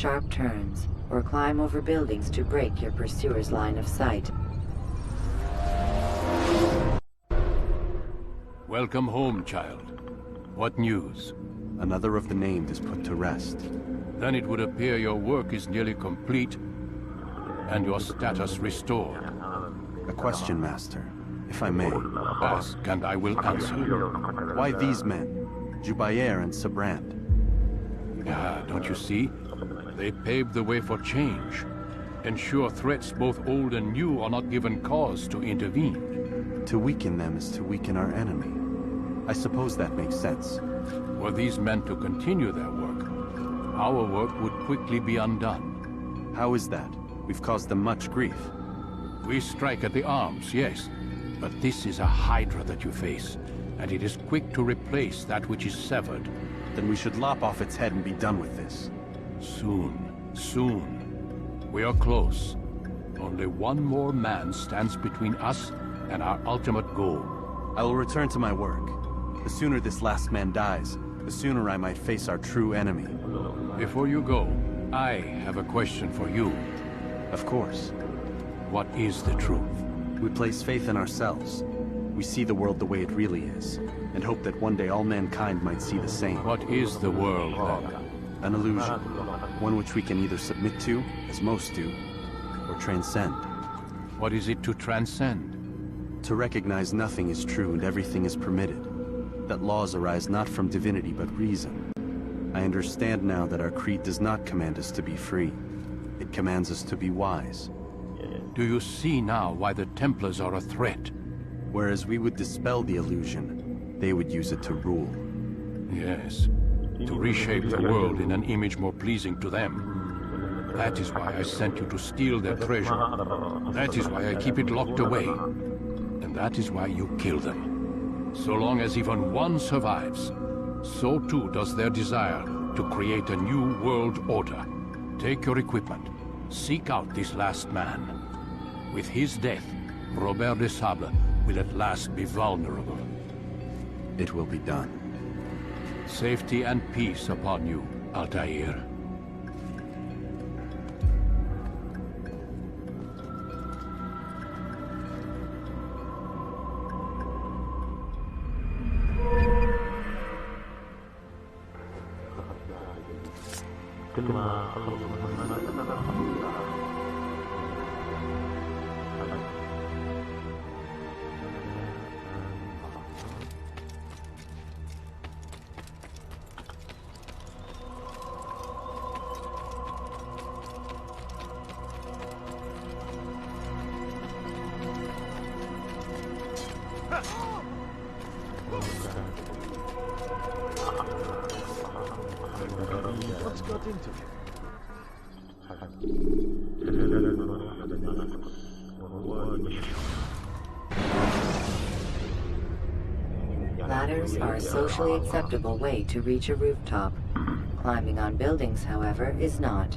sharp turns or climb over buildings to break your pursuer's line of sight. Welcome home, child. What news? Another of the named is put to rest. Then it would appear your work is nearly complete and your status restored. A question, Master, if I may. Ask and I will answer. Why these men, Jubayer and Sabrand? Don't you see? They paved the way for change. Ensure threats both old and new are not given cause to intervene. To weaken them is to weaken our enemy. I suppose that makes sense. Were these men to continue their work, our work would quickly be undone. How is that? We've caused them much grief. We strike at the arms, yes. But this is a hydra that you face, and it is quick to replace that which is severed. Then we should lop off its head and be done with this. Soon. We are close. Only one more man stands between us and our ultimate goal. I will return to my work. The sooner this last man dies, the sooner I might face our true enemy. Before you go, I have a question for you. Of course. What is the truth? We place faith in ourselves. We see the world the way it really is, and hope that one day all mankind might see the same. What is the world, then? An illusion. One which we can either submit to, as most do, or transcend. What is it to transcend? To recognize nothing is true and everything is permitted. That laws arise not from divinity but reason. I understand now that our creed does not command us to be free. It commands us to be wise. Do you see now why the Templars are a threat? Whereas we would dispel the illusion, they would use it to rule. Yes, to reshape the world in an image more pleasing to them. That is why I sent you to steal their treasure. That is why I keep it locked away. And that is why you kill them. So long as even one survives, so too does their desire to create a new world order. Take your equipment. Seek out this last man. With his death, Robert de Sable will at last be vulnerable. It will be done. Safety and peace upon you, Altair. What's got into him? Ladders are a socially acceptable way to reach a rooftop. Climbing on buildings, however, is not.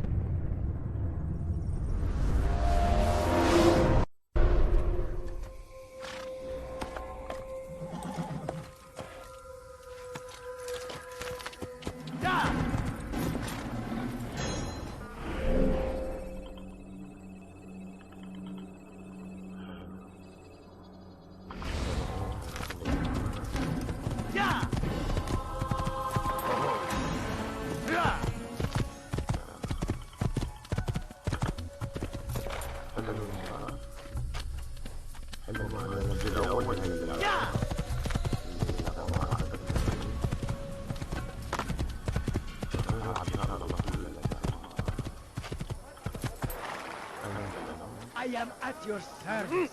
I am at your service.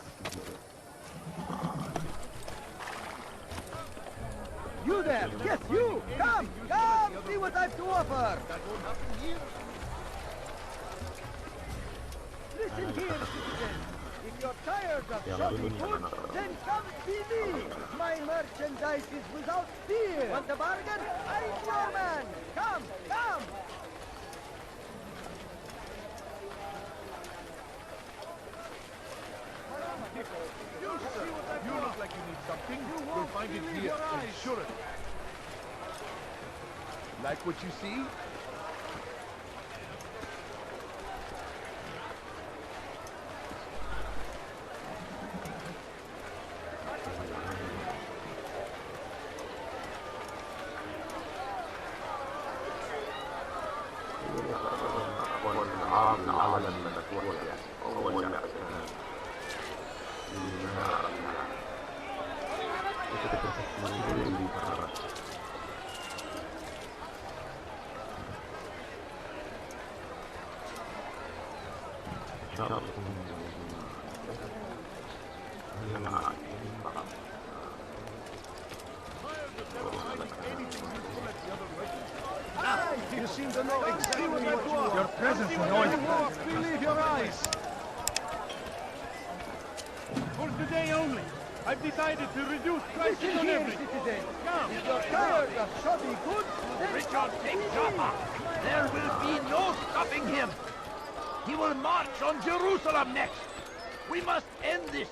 You there! Yes, you! Come! Come! See what I've to offer! That won't happen here. Listen here, citizen. If you're tired of shopping food, then come see me. My merchandise is without fear. Want a bargain? I'm your man. Come! Come! You look like you need something. You'll find it here. Ensure it. Like what you see? You seem to know exactly what you want. Your presence annoys me. Believe your eyes. For today only, I've decided to reduce prices Listen on here, everything. citizen. Come. If you're tired of shoddy goods, then Richard, take Joppa. There will be no stopping him. He will march on Jerusalem next. We must end this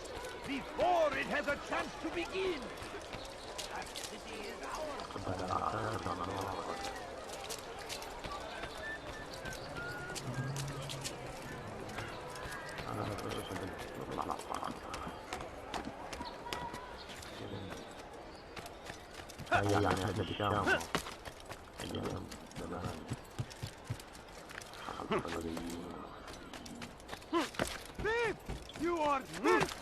before it has a chance to begin. That city is ours. Thief! You are thief!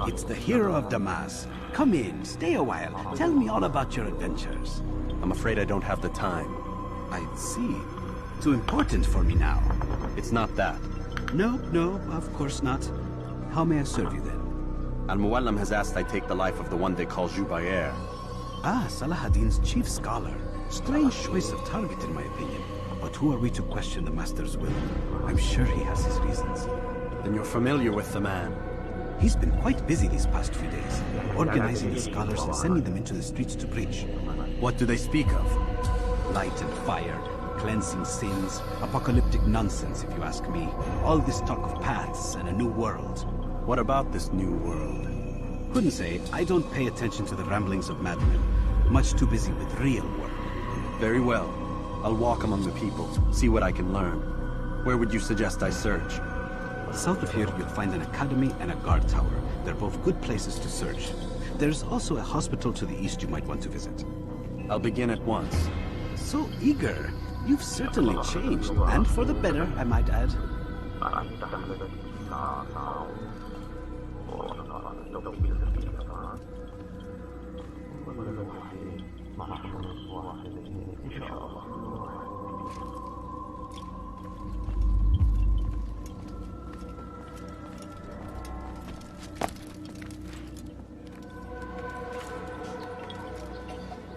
It's the hero of Damas. Come in, stay a while. Tell me all about your adventures. I'm afraid I don't have the time. I see. Too important for me now. It's not that. No, of course not. How may I serve you then? Al-Muallim has asked I take the life of the one they call Jubair. Ah, Salahadin's chief scholar. Strange choice of target in my opinion. But who are we to question the master's will? I'm sure he has his reasons. Then you're familiar with the man. He's been quite busy these past few days, organizing the scholars and sending them into the streets to preach. What do they speak of? Light and fire, cleansing sins, apocalyptic nonsense if you ask me. All this talk of paths and a new world. What about this new world? Couldn't say. I don't pay attention to the ramblings of madmen. Much too busy with real work. Very well. I'll walk among the people, see what I can learn. Where would you suggest I search? South of here, you'll find an academy and a guard tower. They're both good places to search. There's also a hospital to the east you might want to visit. I'll begin at once. So eager. You've certainly changed, and for the better, I might add.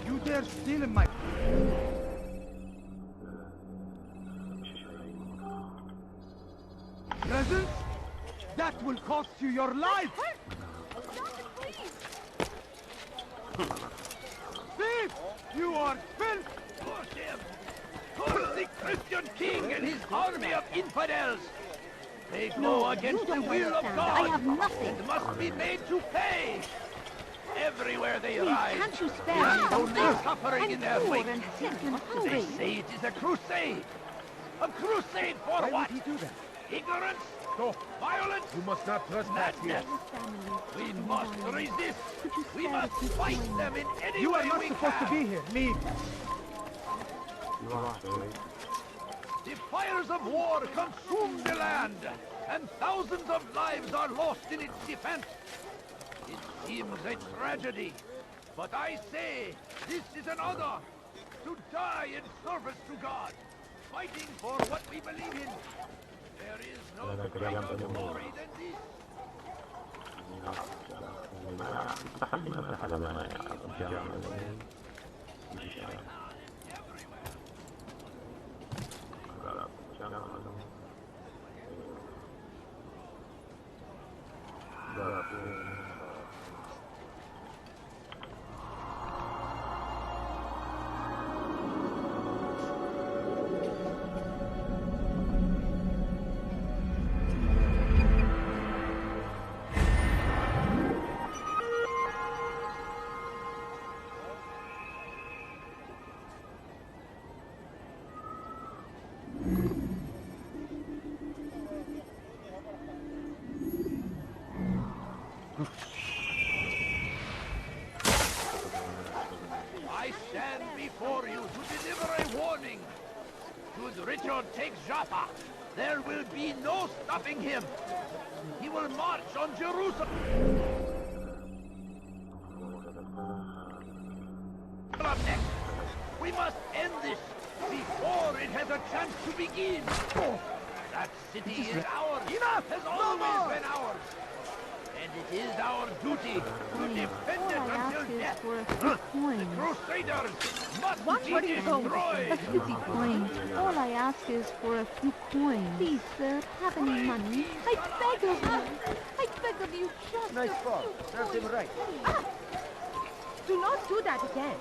You dare steal in my... presence? That will cost you your life! Thief! You are filth! Curse him! Curse the Christian king and his army of infidels! They go against the will of God! I have nothing. And must be made to pay! Everywhere they Please, rise, can't you spare there me is only something? suffering in I'm their poor wake. and sick and They hungry. say it is a crusade! A crusade for Why what? would he do that? Ignorance? No, Violence? you must not trespass here. Madness! We must resist! We must fight them in any You way are not we supposed to can! be here. Leave. The fires of war consume the land, and thousands of lives are lost in its defense. It seems a tragedy, but I say this is an honor to die in service to God, fighting for what we believe in. There is no greater glory than this. stand before you to deliver a warning. Should Richard take Jaffa, there will be no stopping him. He will march on Jerusalem. Next, we must end this before it has a chance to begin. That city is ours. Enough has always been ours. And it is our duty to defend it until death. The Crusaders must be destroyed. A few coins. All I ask is for a few coins. Please, sir, have any money? I beg of you. I beg of you, just Nice a ball. few Serves him coins, right. please. Ah! Do not do that again.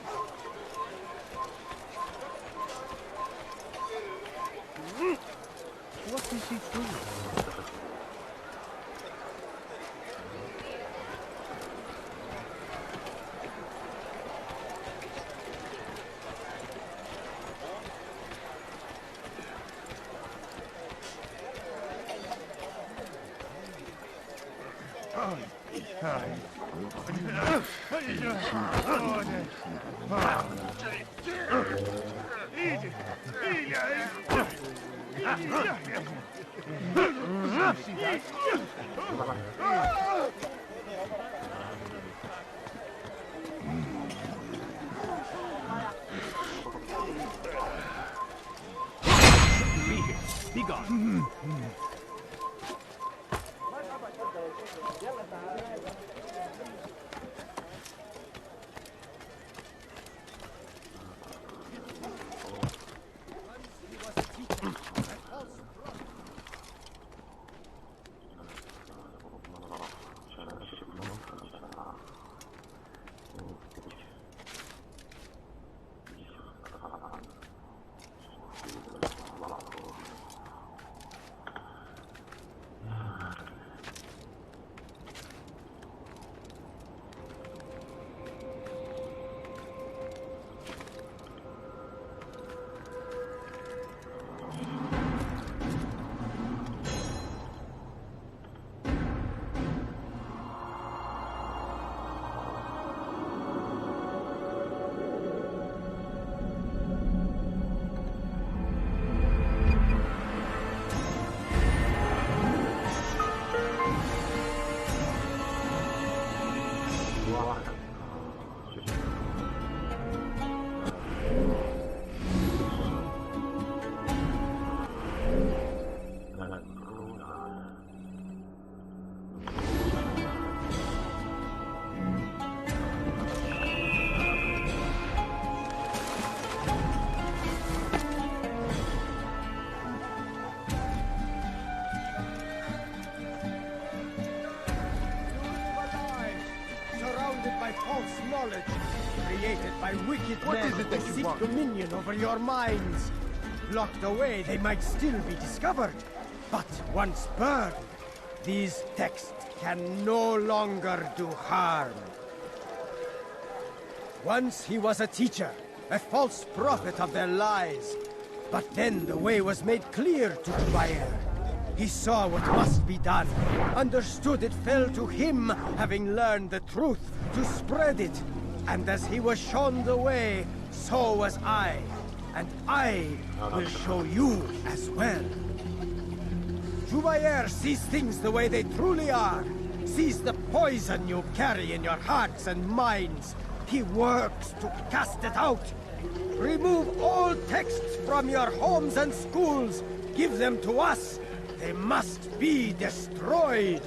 What is he doing? Be gone. Created by wicked men who seek dominion over your minds. Locked away, they might still be discovered. But once burned, these texts can no longer do harm. Once he was a teacher, a false prophet of their lies. But then the way was made clear to Dubayer. He saw what must be done, understood it fell to him, having learned the truth, to spread it. And as he was shown the way, so was I. And I will show you as well. Dubayer sees things the way they truly are. Sees the poison you carry in your hearts and minds. He works to cast it out. Remove all texts from your homes and schools. Give them to us. They must be destroyed.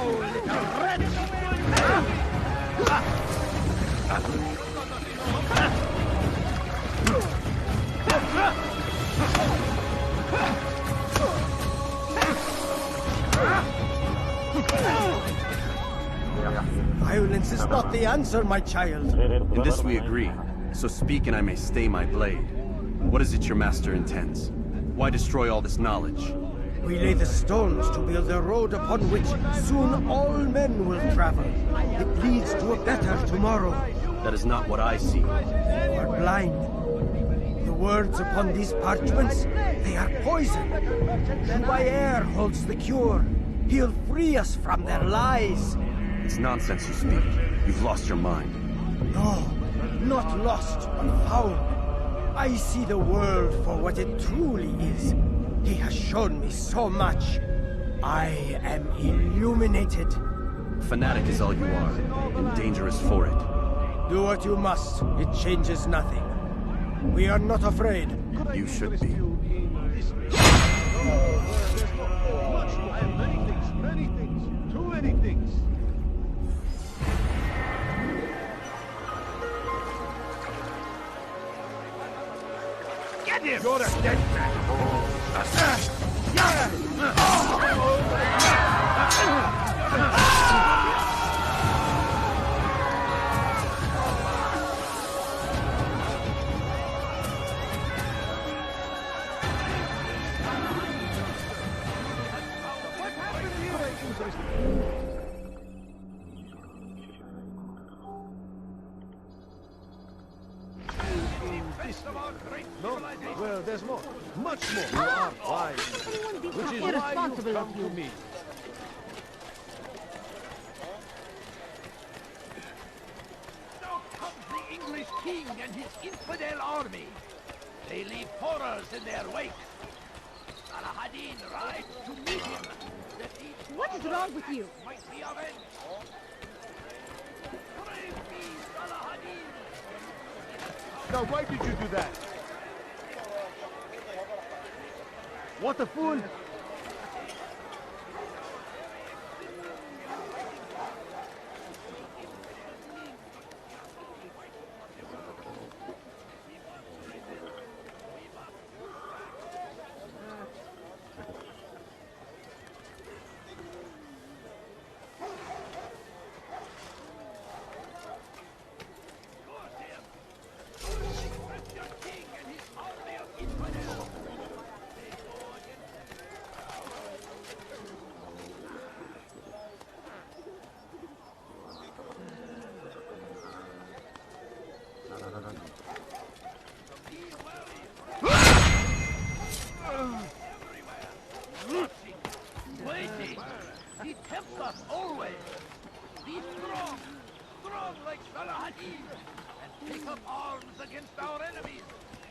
Now, little wretch! Violence is not the answer, my child. In this we agree. So speak and I may stay my blade. What is it your master intends? Why destroy all this knowledge? We lay the stones to build a road upon which soon all men will travel. It leads to a better tomorrow. That is not what I see. You are blind. The words upon these parchments, they are poison. Air holds the cure. He'll free us from their lies. It's nonsense you speak. You've lost your mind. No, not lost, but found. I see the world for what it truly is. He has shown me so much. I am illuminated. Fanatic is all you are, and dangerous for it. Do what you must. It changes nothing. We are not afraid. You should be. Many things, too many things. Get him! You're a dead man! No? Well, there's more. Much more. You are wise. Which is why you come to me. Now comes the English king and his infidel army. They leave horrors in their wake. Al-Hadin rides to meet him. What is wrong with you? Might be avenged. Brave beast, Al-Hadin. Now, why did you do that? What a fool! He tempts us always. Be strong, strong like Al-Hadin, and take up arms against our enemies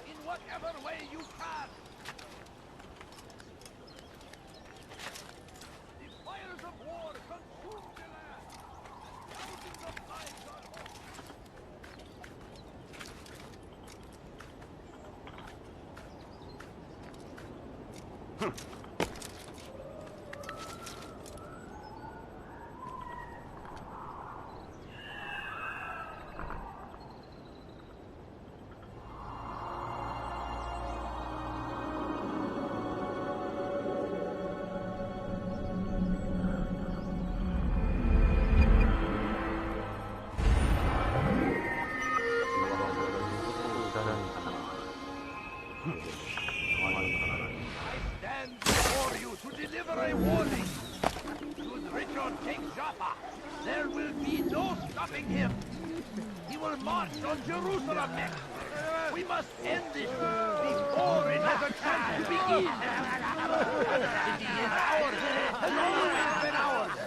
in whatever way you can. The fires of war consume the land. Thousands of lives are lost. A warning. Should Richard take Jaffa, there will be no stopping him. He will march on Jerusalem next. We must end this before it has a chance to begin. It is ours, has always been ours.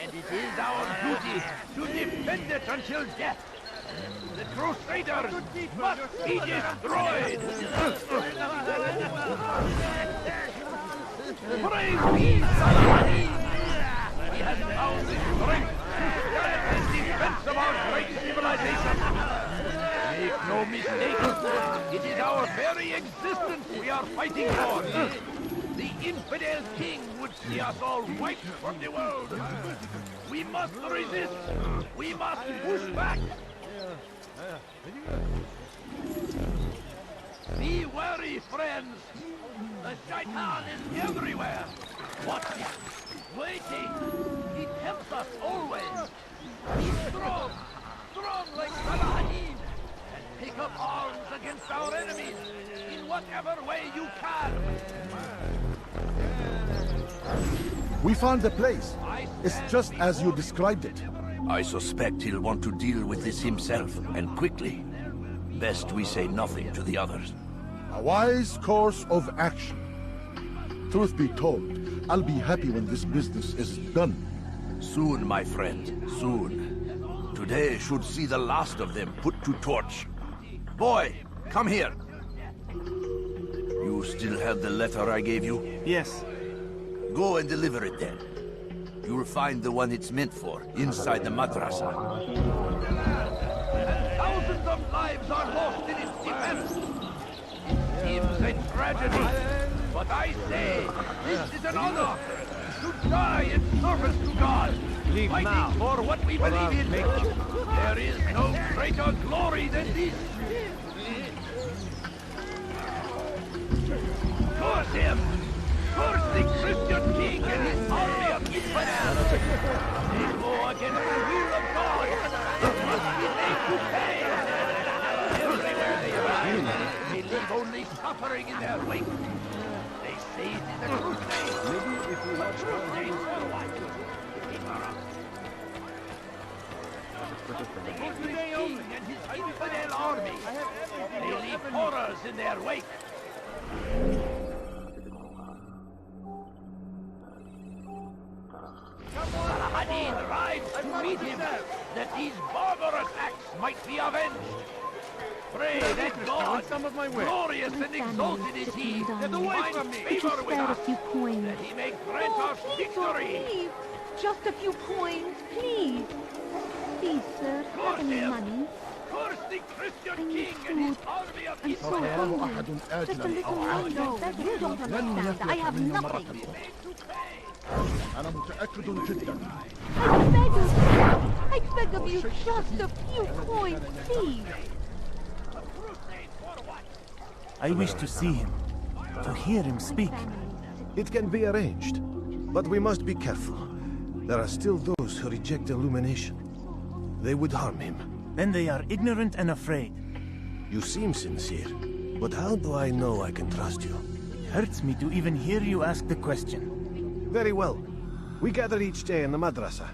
And it is our duty to defend it until death. The Crusaders must be destroyed. Brave beast, Al-Hadin! He has found the strength and defense of our great civilization. Make no mistake, it is our very existence we are fighting for. The infidel king would see us all wiped from the world. We must resist. We must push back. Be wary, friends. The shaitan is everywhere. Watching, waiting. He tempts us always. Be strong, strong like Saladin, and take up arms against our enemies in whatever way you can. We found the place. It's just as you described it. I suspect he'll want to deal with this himself, and quickly. Best we say nothing to the others. A wise course of action. Truth be told, I'll be happy when this business is done. Soon, my friend, soon. Today should see the last of them put to torch. Boy, come here. You still have the letter I gave you? Yes. Go and deliver it then. You'll find the one it's meant for, inside the madrasa. And thousands of lives are lost in its defense. It seems a tragedy, but I say, this is an honor. To die in service to God, fighting for what we believe in. There is no greater glory than this. Curse him! Curse the Christian king and his army of infidels! They go against the will of God! It must be made to pay! Everywhere they arrive, they leave only suffering in their wake. They say it is a crusade. But crusade for what? The English king and his infidel army, they leave horrors in their wake. Saladin rides to meet him, that these barbarous acts might be avenged. Pray that God, glorious and exalted is He, that find favor with us, that He may grant us victory. Please, just a few coins, please. Please, sir, have any money? Curse the Christian king and his army of I'm so hungry. Just a little longer. You don't understand. I have nothing. أنا متأكد جدا. I beg of you, just a few coins, please. I wish to see him, to hear him speak. It can be arranged, but we must be careful. There are still those who reject illumination. They would harm him. Then they are ignorant and afraid. You seem sincere, but how do I know I can trust you? It hurts me to even hear you ask the question. Very well. We gather each day in the madrasa.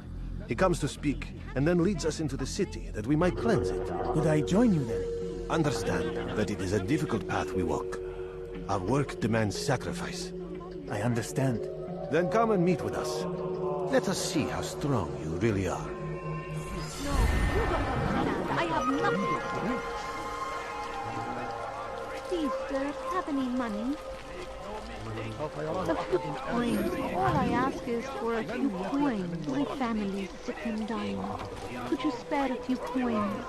He comes to speak, and then leads us into the city, that we might cleanse it. Could I join you then? Understand that it is a difficult path we walk. Our work demands sacrifice. I understand. Then come and meet with us. Let us see how strong you really are. No, you don't understand. I have nothing. Please, sir, have any money? A few coins. All I ask is for a few coins. My family is sick and dying. Could you spare a few coins?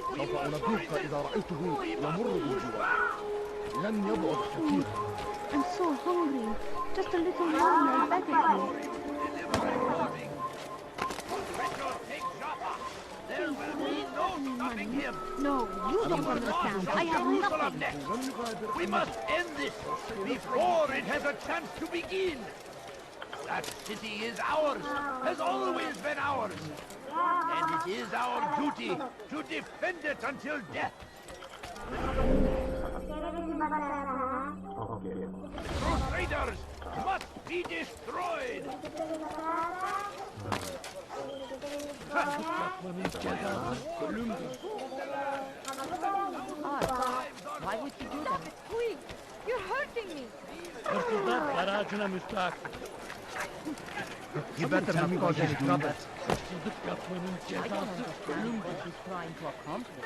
سوف أنبهك إذا رأيته يمر بالجوار. لن يبعد كثيرا. I'm so hungry. Just a little money, I beg of you. There will be no stopping him. No, you don't understand. I have nothing. We must end this before it has a chance to begin. That city is ours, has always been ours. And it is our duty to defend it until death. The Crusaders must be destroyed. Why would you do that? Please, you're hurting me. You better have caused any trouble. I don't understand what she's trying to accomplish.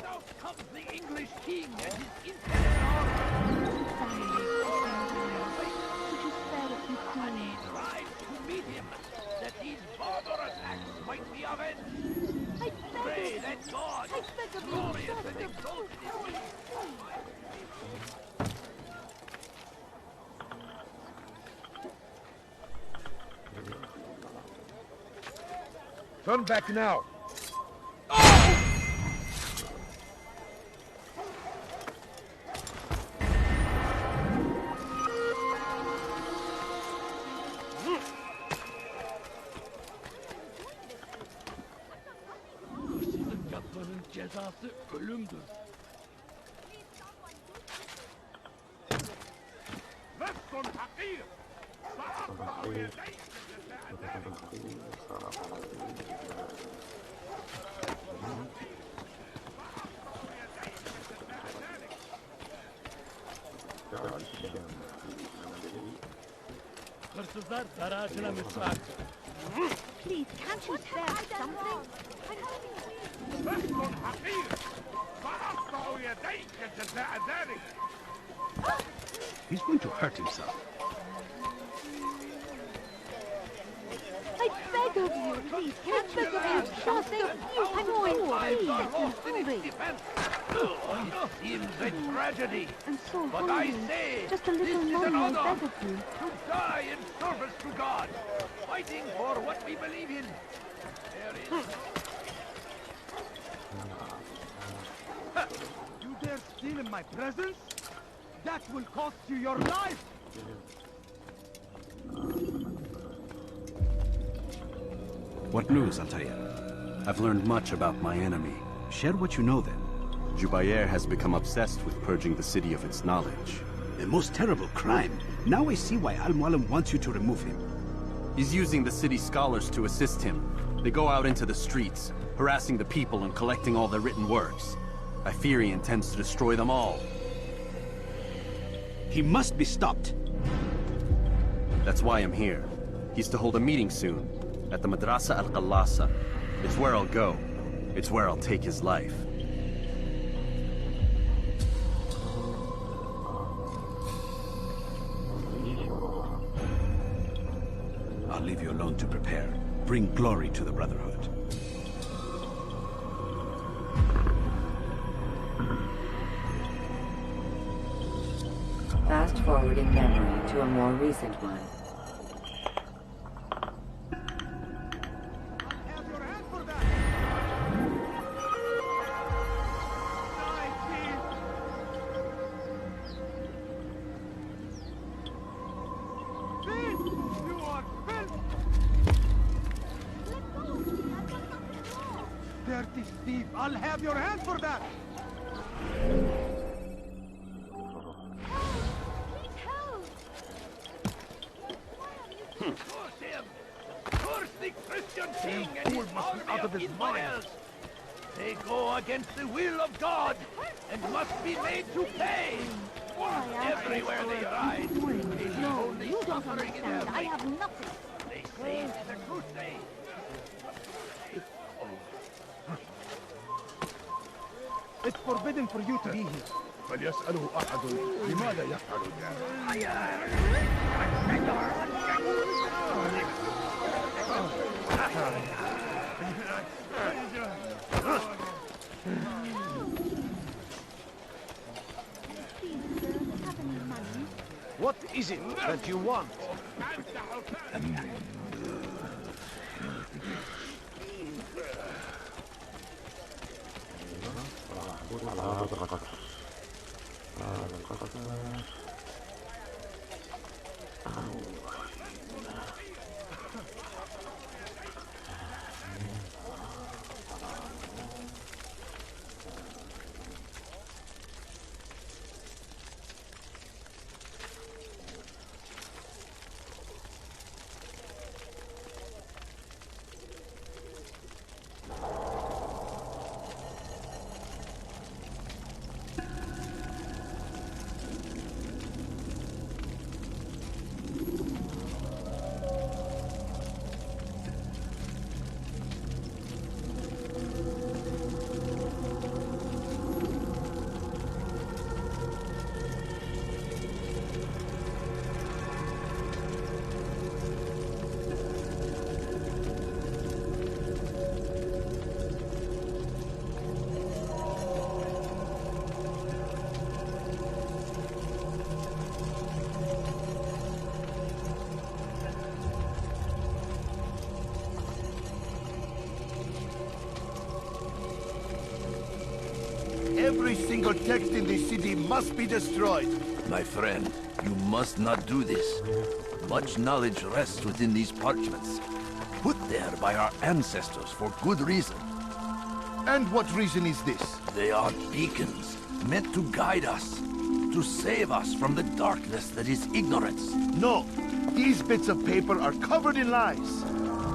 Now comes the English king and his infidel army. Could you spare a few coins? Rides to meet him, that Turn back now. Hırsızlık yapmanın cezası ölümdür. Hırsızlar dar ağacına müstahak. Please, can't you spare something? He's going to hurt himself. I beg of you, please, can't you spare just a few coins, please? It seems a tragedy. I'm so But I hungry. say, Just a this little is money, an I honor beg of you. to die in service to God, fighting for what we believe in. There is... You dare steal in my presence? That will cost you your life! What news, Altair? I've learned much about my enemy. Share what you know, then. Jubair has become obsessed with purging the city of its knowledge. The most terrible crime. Now I see why Al-Mualim wants you to remove him. He's using the city scholars to assist him. They go out into the streets, harassing the people and collecting all their written works. I fear he intends to destroy them all. He must be stopped. That's why I'm here. He's to hold a meeting soon, at the Madrasa al-Qallasa. It's where I'll go. It's where I'll take his life. I'll leave you alone to prepare. Bring glory to the Brotherhood. Fast forwarding memory to a more recent one. Have your hand for that! Die, please! Please! You are filth! Dirty thief! I'll have your hand for that! Curse him! Curse the Christian king and his army of Israel! They go against the will of God and must be made to pay! Everywhere they ride, they see No, only you don't suffering in their understand. I wake. have nothing. They say it is a crusade. It's forbidden for you to be here. فليسأله أحد لماذا يفعل ذلك؟ What is it that you want? Every single text in this city must be destroyed. My friend, you must not do this. Much knowledge rests within these parchments, put there by our ancestors for good reason. And what reason is this? They are beacons, meant to guide us, to save us from the darkness that is ignorance. No, these bits of paper are covered in lies.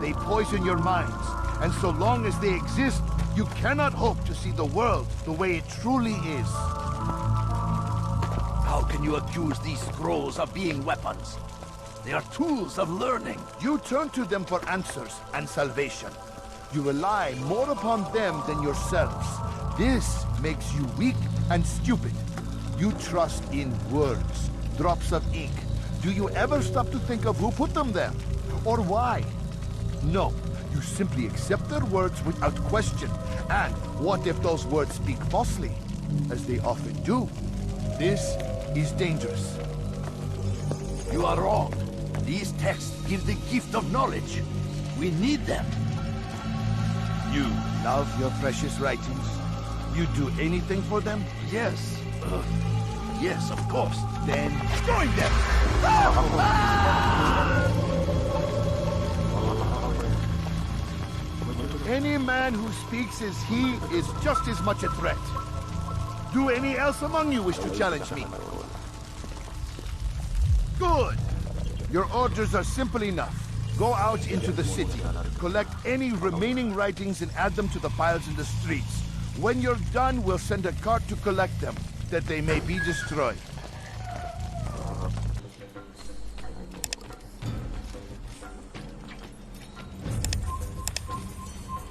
They poison your minds, and so long as they exist, you cannot hope to see the world the way it truly is. How can you accuse these scrolls of being weapons? They are tools of learning. You turn to them for answers and salvation. You rely more upon them than yourselves. This makes you weak and stupid. You trust in words, drops of ink. Do you ever stop to think of who put them there? Or why? No, you simply accept their words without question. And what if those words speak falsely? As they often do. This is dangerous. You are wrong. These texts give the gift of knowledge. We need them. You love your precious writings? You do anything for them? Yes. Yes, of course. Then join them! Any man who speaks as he is just as much a threat. Do any else among you wish to challenge me? Good! Your orders are simple enough. Go out into the city, collect any remaining writings and add them to the piles in the streets. When you're done, we'll send a cart to collect them, that they may be destroyed.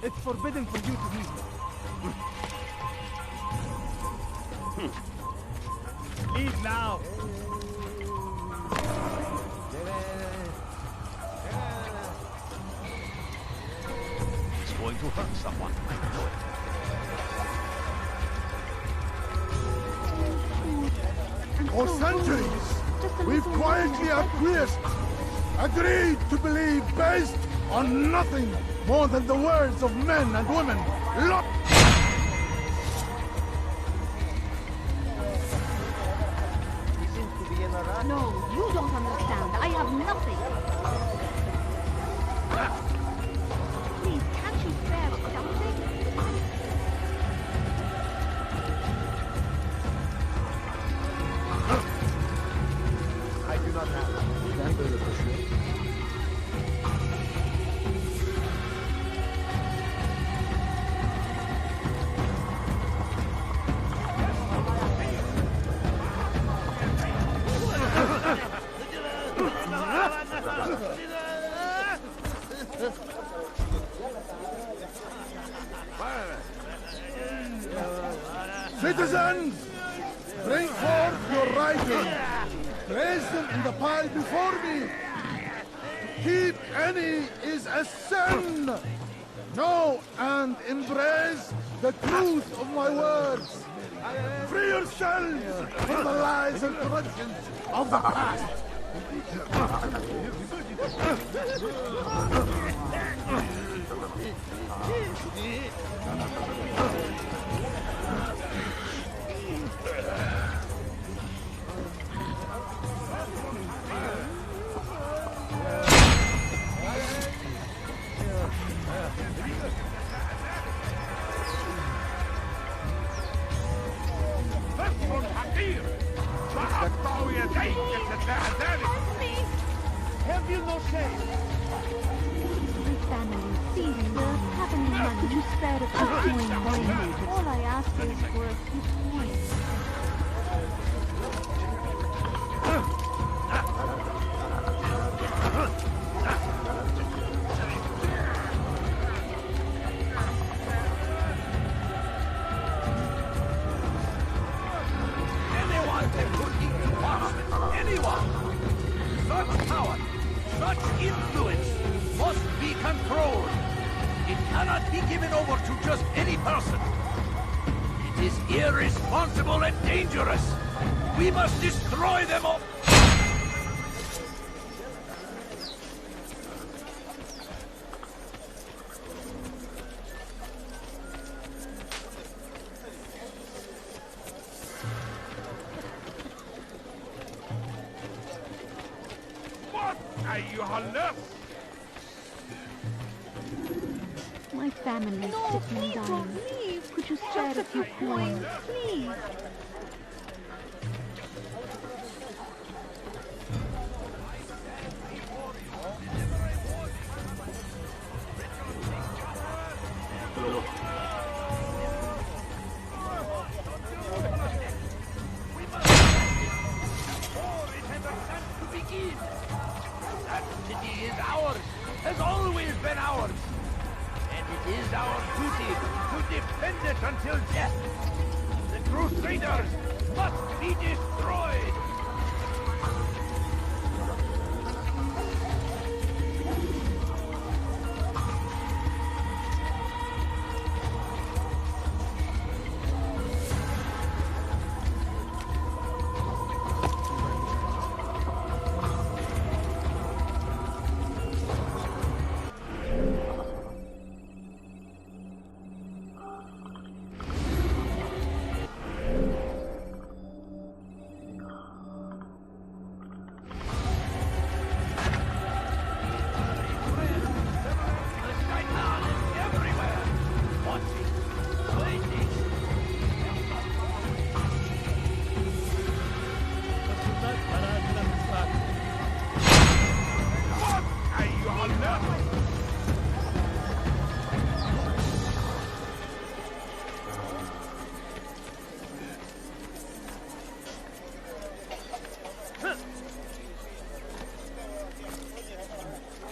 It's forbidden for you to use them. Leave now. It's going to hurt someone. I know it. For centuries, we've quietly acquiesced, agreed to believe based on nothing more than the words of men and women. Look! No, you don't understand. I have nothing. Please, can't you spare something? I do not have. Citizens, bring forth your writing. Place them in the pile before me. To keep any is a sin. Know and embrace the truth of my words. Free yourselves from the lies and corruptions of the past. Have you no shame? My family sees the having money to spare a few coins. All I ask is for a few coins. Anyone can put into parliament. Anyone! Such power, such influence must be controlled. It cannot be given over to just any person. It is irresponsible and dangerous. We must destroy them all. My family's sick and dying. Could you spare a few coins, please? That city is ours, has always been ours. And it is our duty to defend it until death. The Crusaders must be destroyed.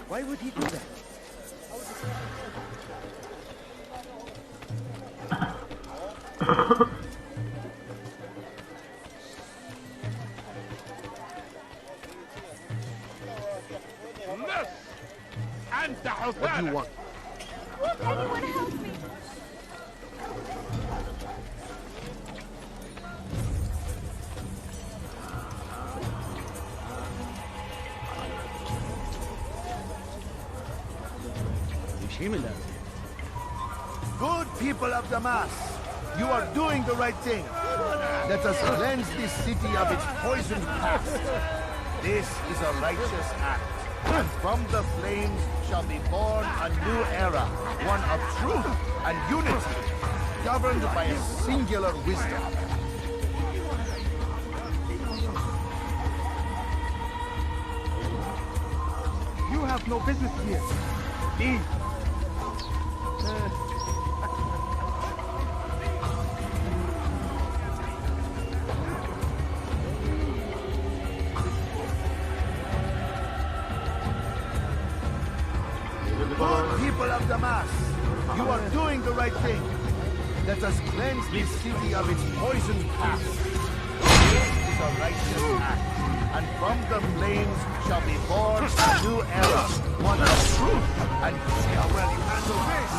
Why would he do that? What do you want? Won't anyone help me? Good people of Damas, you are doing the right thing. Let us cleanse this city of its poisoned past. This is a righteous act, and from the flames shall be born a new era, one of truth and unity, governed by a singular wisdom. You have no business here. Leave. Good people of Damas, you are doing the right thing. Let us cleanse this city of its poisoned past. This is a righteous act, and from the flames shall be born a new era, one of truth. And see how well you handle this.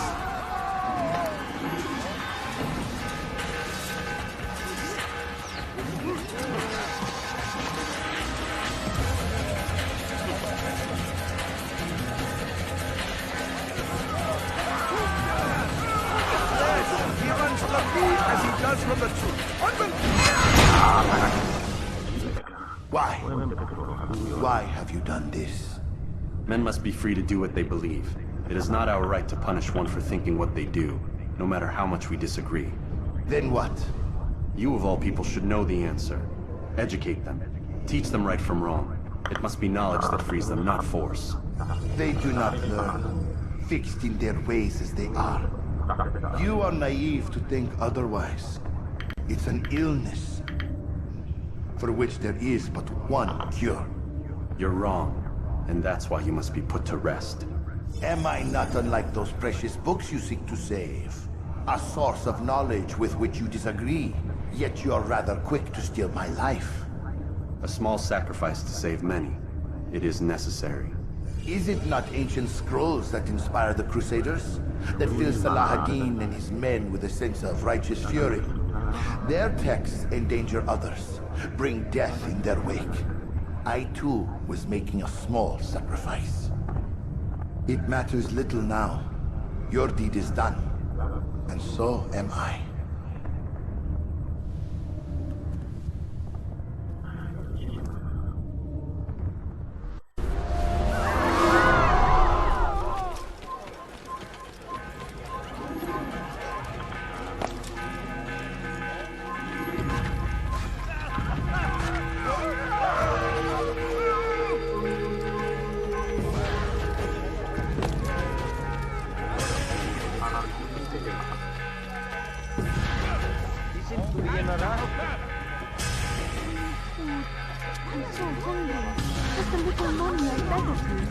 He runs from me as he does from the truth. Why? Why have you done this? Men must be free to do what they believe. It is not our right to punish one for thinking what they do, no matter how much we disagree. Then what? You of all people should know the answer. Educate them. Teach them right from wrong. It must be knowledge that frees them, not force. They do not learn, fixed in their ways as they are. You are naive to think otherwise. It's an illness for which there is but one cure. You're wrong, and that's why you must be put to rest. Am I not unlike those precious books you seek to save? A source of knowledge with which you disagree, yet you are rather quick to steal my life. A small sacrifice to save many. It is necessary. Is it not ancient scrolls that inspire the Crusaders? That fill Salah ad-Din and his men with a sense of righteous fury? Their texts endanger others, bring death in their wake. I too was making a small sacrifice. It matters little now. Your deed is done, and so am I. just a little money, I beg of you.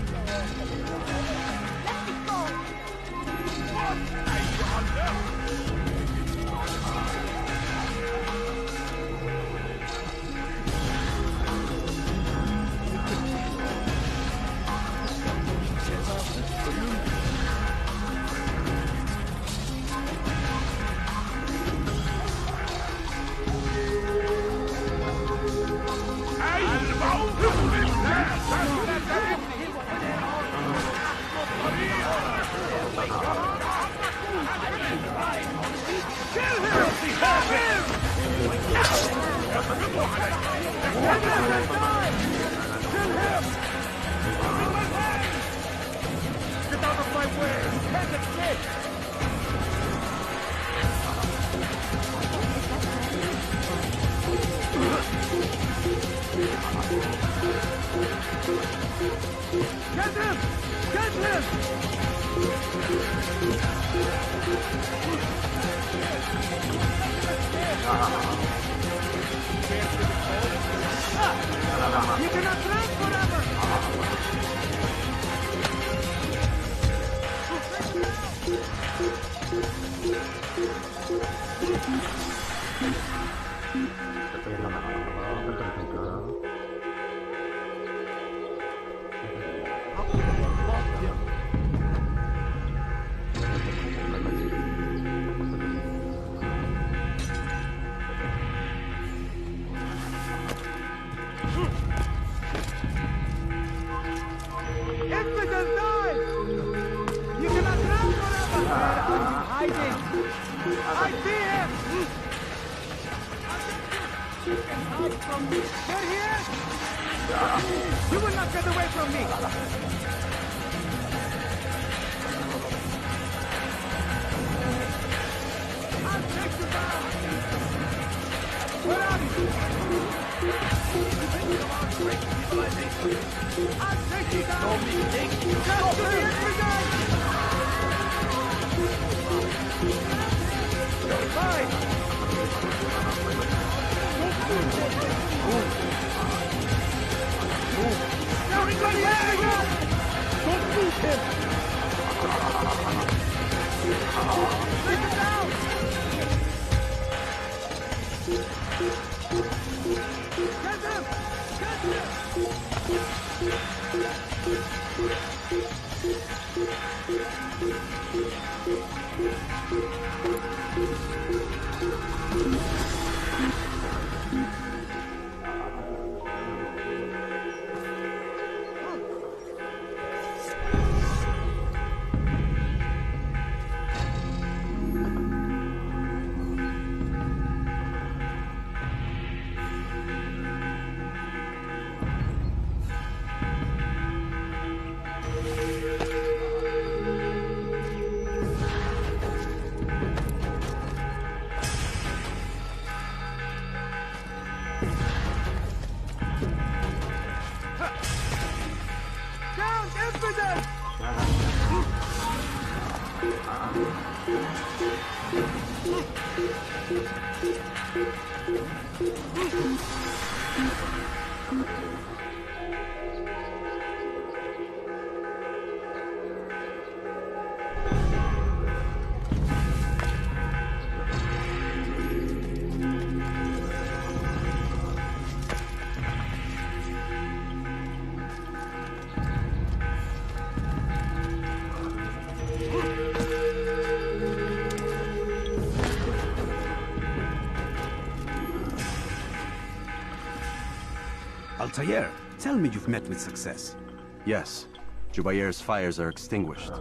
Altair, tell me you've met with success. Yes. Jubair's fires are extinguished.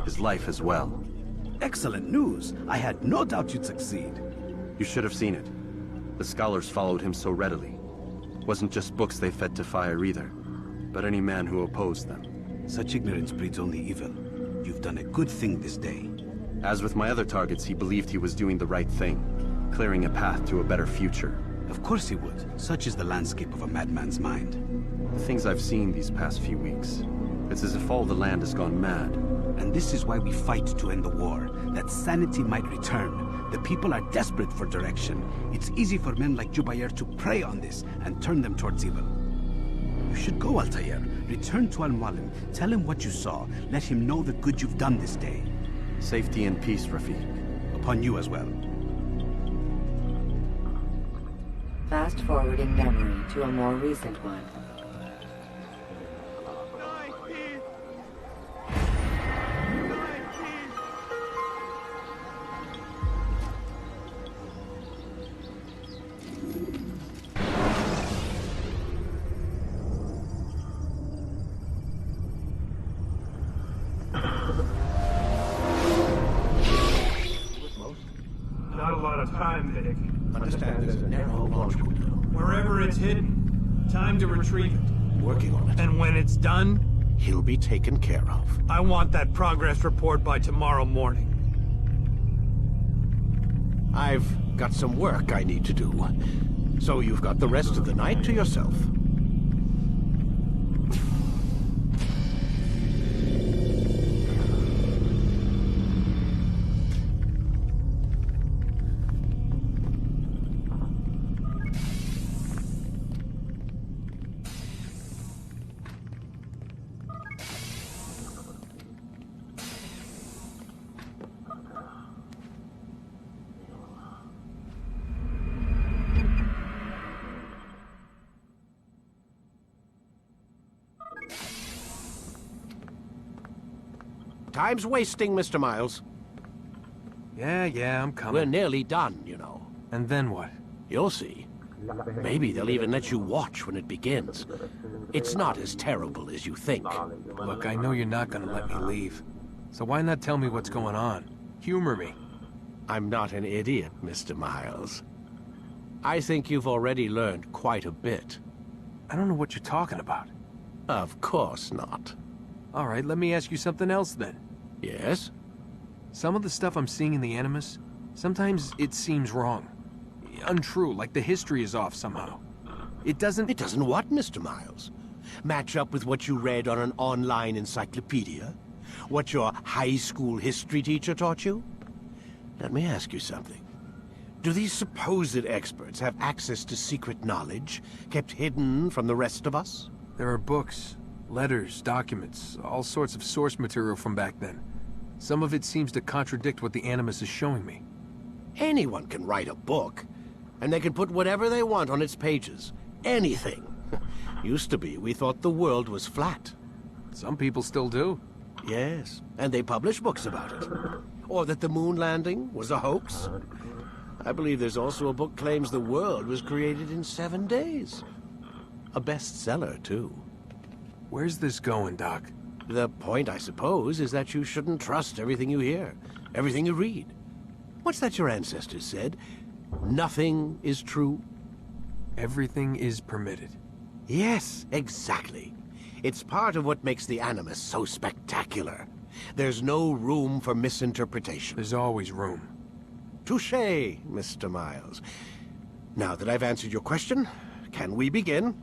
His life as well. Excellent news. I had no doubt you'd succeed. You should have seen it. The scholars followed him so readily. Wasn't just books they fed to fire either, but any man who opposed them. Such ignorance breeds only evil. You've done a good thing this day. As with my other targets, he believed he was doing the right thing, clearing a path to a better future. Of course he would. Such is the landscape of a madman's mind. The things I've seen these past few weeks, it's as if all the land has gone mad. And this is why we fight to end the war, that sanity might return. The people are desperate for direction. It's easy for men like Jubair to prey on this and turn them towards evil. You should go, Altair. Return to Al-Mualim. Tell him what you saw. Let him know the good you've done this day. Safety and peace, Rafiq. Upon you as well. Fast-forwarding memory to a more recent one. Not a lot of time, Vidic. Understand there's a narrow launch window. Wherever it's hidden, time to retrieve it. Working on it. And when it's done, He'll be taken care of. I want that progress report by tomorrow morning. I've got some work I need to do. So you've got the rest of the night to yourself. Time's wasting, Mr. Miles. Yeah, I'm coming. We're nearly done, you know. And then what? You'll see. Maybe they'll even let you watch when it begins. It's not as terrible as you think. Look, I know you're not gonna let me leave. So why not tell me what's going on? Humor me. I'm not an idiot, Mr. Miles. I think you've already learned quite a bit. I don't know what you're talking about. Of course not. All right, let me ask you something else then. Yes? Some of the stuff I'm seeing in the Animus, sometimes it seems wrong. Untrue, like the history is off somehow. It doesn't what, Mr. Miles? Match up with what you read on an online encyclopedia? What your high school history teacher taught you? Let me ask you something. Do these supposed experts have access to secret knowledge kept hidden from the rest of us? There are books, letters, documents, all sorts of source material from back then. Some of it seems to contradict what the Animus is showing me. Anyone can write a book, and they can put whatever they want on its pages. Anything. Used to be, we thought the world was flat. Some people still do. Yes, and they publish books about it. Or that the moon landing was a hoax. I believe there's also a book claims the world was created in 7 days. A bestseller, too. Where's this going, Doc? The point, I suppose, is that you shouldn't trust everything you hear, everything you read. What's that your ancestors said? Nothing is true? Everything is permitted. Yes, exactly. It's part of what makes the Animus so spectacular. There's no room for misinterpretation. There's always room. Touché, Mr. Miles. Now that I've answered your question, can we begin?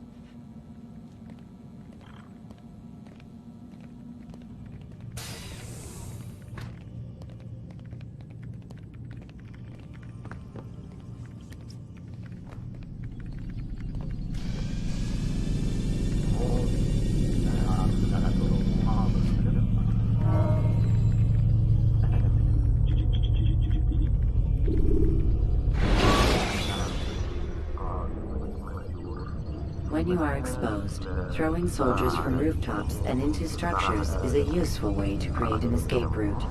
When you are exposed, throwing soldiers from rooftops and into structures is a useful way to create an escape route.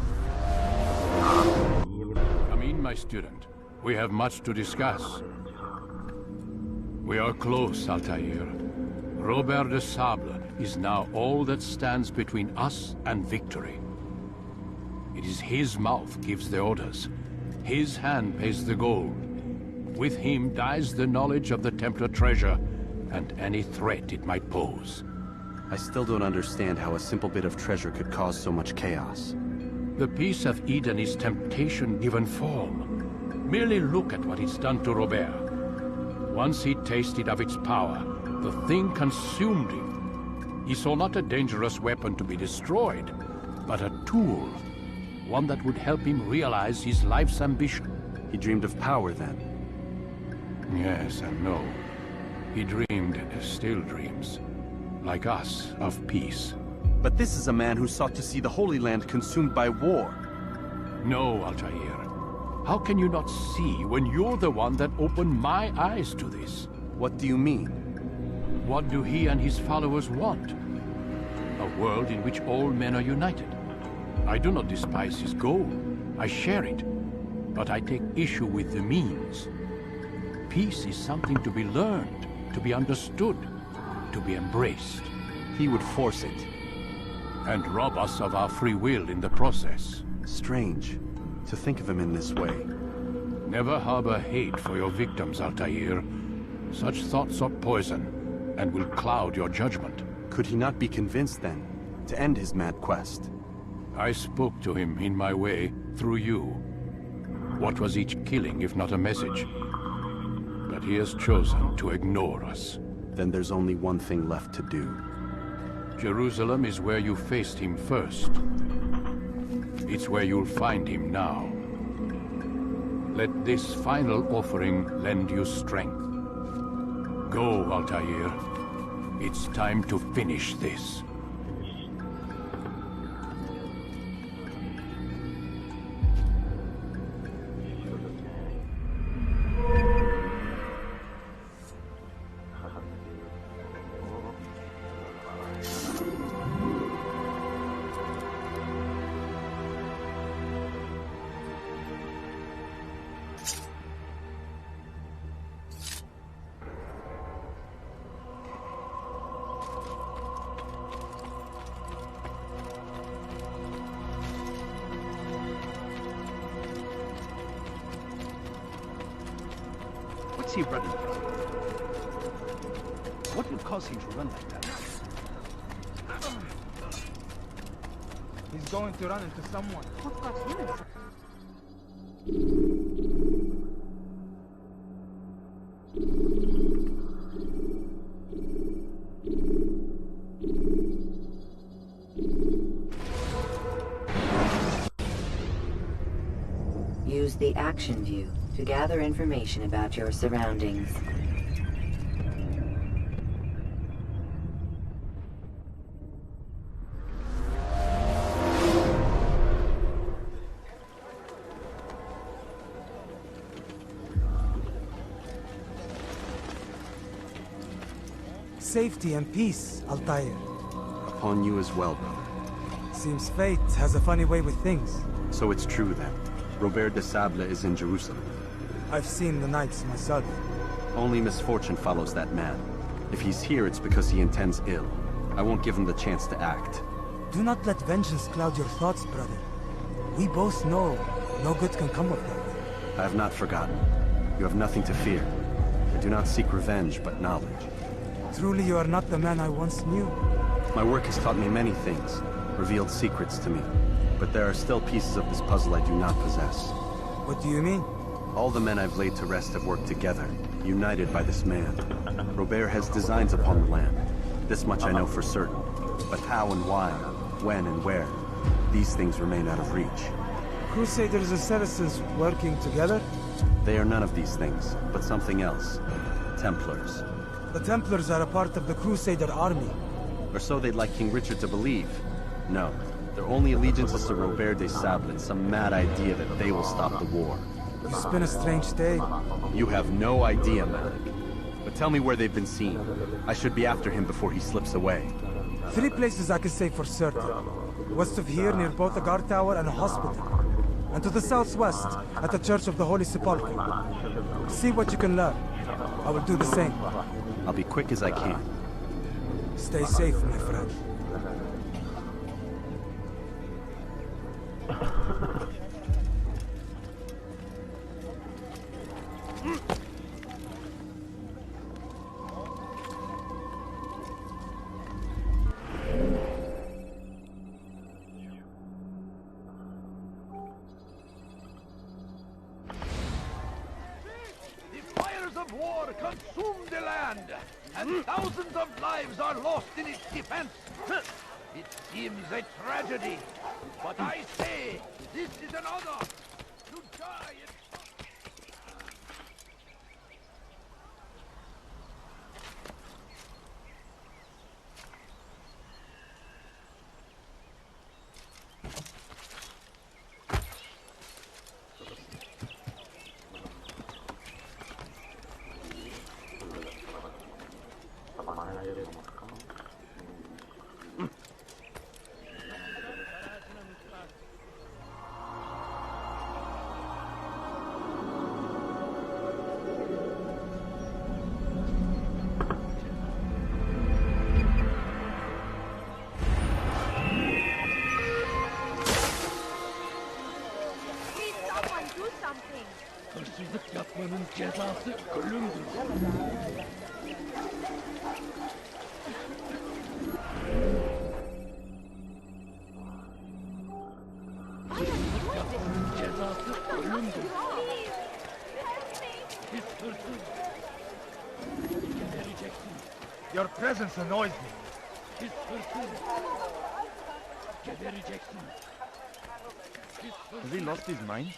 Come in, my student. We have much to discuss. We are close, Altair. Robert de Sable is now all that stands between us and victory. It is his mouth gives the orders. His hand pays the gold. With him dies the knowledge of the Templar treasure and any threat it might pose. I still don't understand how a simple bit of treasure could cause so much chaos. The piece of Eden is temptation given form. Merely look at what it's done to Robert. Once he tasted of its power, the thing consumed him. He saw not a dangerous weapon to be destroyed, but a tool. One that would help him realize his life's ambition. He dreamed of power then? Yes and no. He dreamed, still dreams. like us, of peace. But this is a man who sought to see the Holy Land consumed by war. No, Altair. How can you not see when you're the one that opened my eyes to this? What do you mean? What do he and his followers want? A world in which all men are united. I do not despise his goal. I share it. But I take issue with the means. Peace is something to be learned, to be understood, to be embraced. He would force it. And rob us of our free will in the process. Strange to think of him in this way. Never harbor hate for your victims, Altair. Such thoughts are poison and will cloud your judgment. Could he not be convinced then to end his mad quest? I spoke to him in my way through you. What was each killing if not a message? But he has chosen to ignore us. Then there's only one thing left to do. Jerusalem is where you faced him first. It's where you'll find him now. Let this final offering lend you strength. Go, Altair. It's time to finish this. What's he running at? What will cause him to run like that? He's going to run into someone. What got him inside? Use the action view to gather information about your surroundings. Safety and peace, Altair. Upon you as well, brother. Seems fate has a funny way with things. So it's true then. Robert de Sable is in Jerusalem. I've seen the knights myself. Only misfortune follows that man. If he's here, it's because he intends ill. I won't give him the chance to act. Do not let vengeance cloud your thoughts, brother. We both know no good can come of that. I have not forgotten. You have nothing to fear. I do not seek revenge, but knowledge. Truly you are not the man I once knew. My work has taught me many things, revealed secrets to me. But there are still pieces of this puzzle I do not possess. What do you mean? All the men I've laid to rest have worked together, united by this man. Robert has designs upon the land. This much I know for certain. But how and why, when and where, these things remain out of reach. Crusaders and Saracens working together? They are none of these things, but something else. Templars. The Templars are a part of the Crusader army. Or so they'd like King Richard to believe. No. Their only allegiance is to Robert de Sable and some mad idea that they will stop the war. You spin a strange tale. You have no idea, Malik. But tell me where they've been seen. I should be after him before he slips away. 3 places I can say for certain. West of here, near both a guard tower and a hospital. And to the southwest, at the Church of the Holy Sepulchre. See what you can learn. I will do the same. I'll be quick as I can. Stay safe, my friend. Consume the land, and thousands of lives are lost in its defense. It seems a tragedy, but I say this is an honor to die in... Yapanın cezası ölümdür. Yapanın cezası ölümdür. Pis hırsız. Gebereceksin. Your presence annoys me. Pis hırsız. Gebereceksin. Pis hırsız. Has he lost his mind?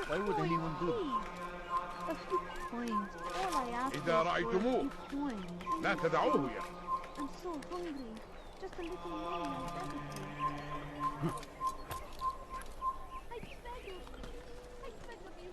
Why would anyone do this? A few coins. All I ask إذا رأيتموه لا تدعوه يا. I'm so hungry. Just a little more. I beg you. I beg of you.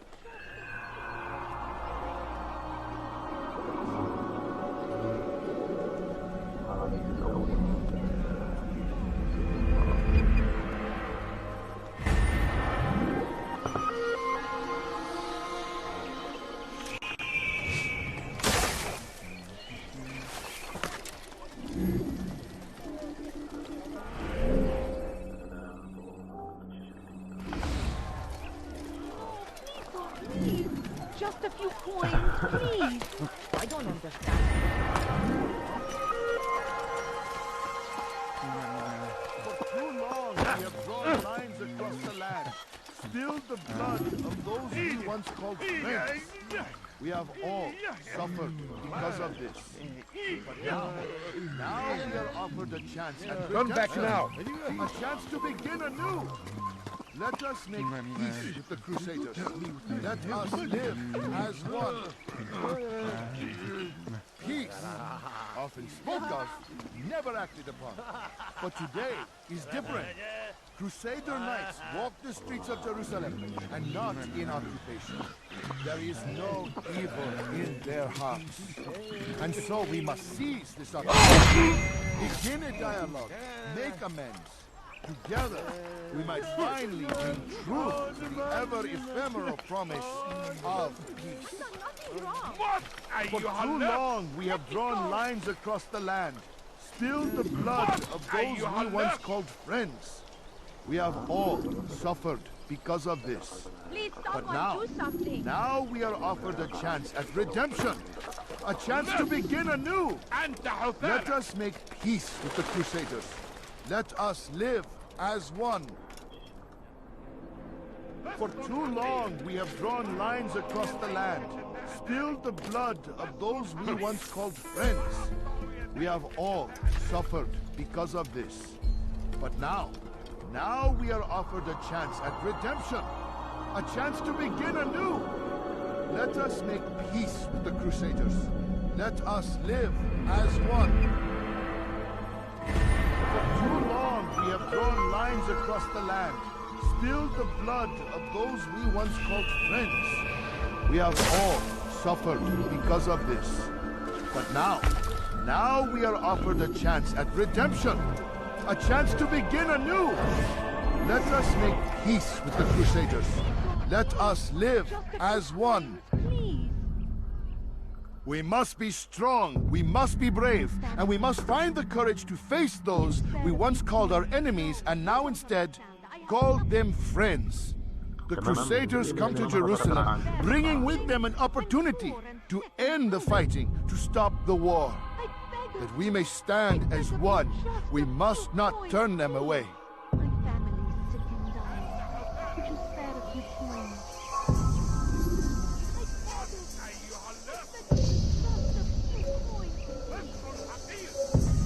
Just a few coins, please. I don't understand. For too long we have drawn lines across the land, spilled the blood of those we once called friends. We have all suffered because of this. But now we are offered a chance at redemption. Run back now. A chance to begin anew. Let us make peace with the Crusaders. Let us live as one. Peace, often spoke of, never acted upon. But today is different. Crusader knights walk the streets of Jerusalem and not in occupation. There is no evil in their hearts. And so we must seize this opportunity. Begin a dialogue. Make amends. Together, we might finally bring truth to the ever-ephemeral promise of peace. For too long, we have drawn lines across the land, spilled the blood of those we once called friends. We have all suffered because of this. Please, But someone do something. now we are offered a chance at redemption, a chance to begin anew. Let us make peace with the Crusaders. Let us live as one. For too long we have drawn lines across the land, spilled the blood of those we once called friends. We have all suffered because of this. But now we are offered a chance at redemption, a chance to begin anew. Let us make peace with the Crusaders. Let us live as one. For too long we have drawn lines across the land, spilled the blood of those we once called friends. We have all suffered because of this. But now we are offered a chance at redemption, a chance to begin anew. Let us make peace with the Crusaders. Let us live as one. We must be strong, we must be brave, and we must find the courage to face those we once called our enemies and now instead call them friends. The Crusaders come to Jerusalem, bringing with them an opportunity to end the fighting, to stop the war. That we may stand as one, we must not turn them away.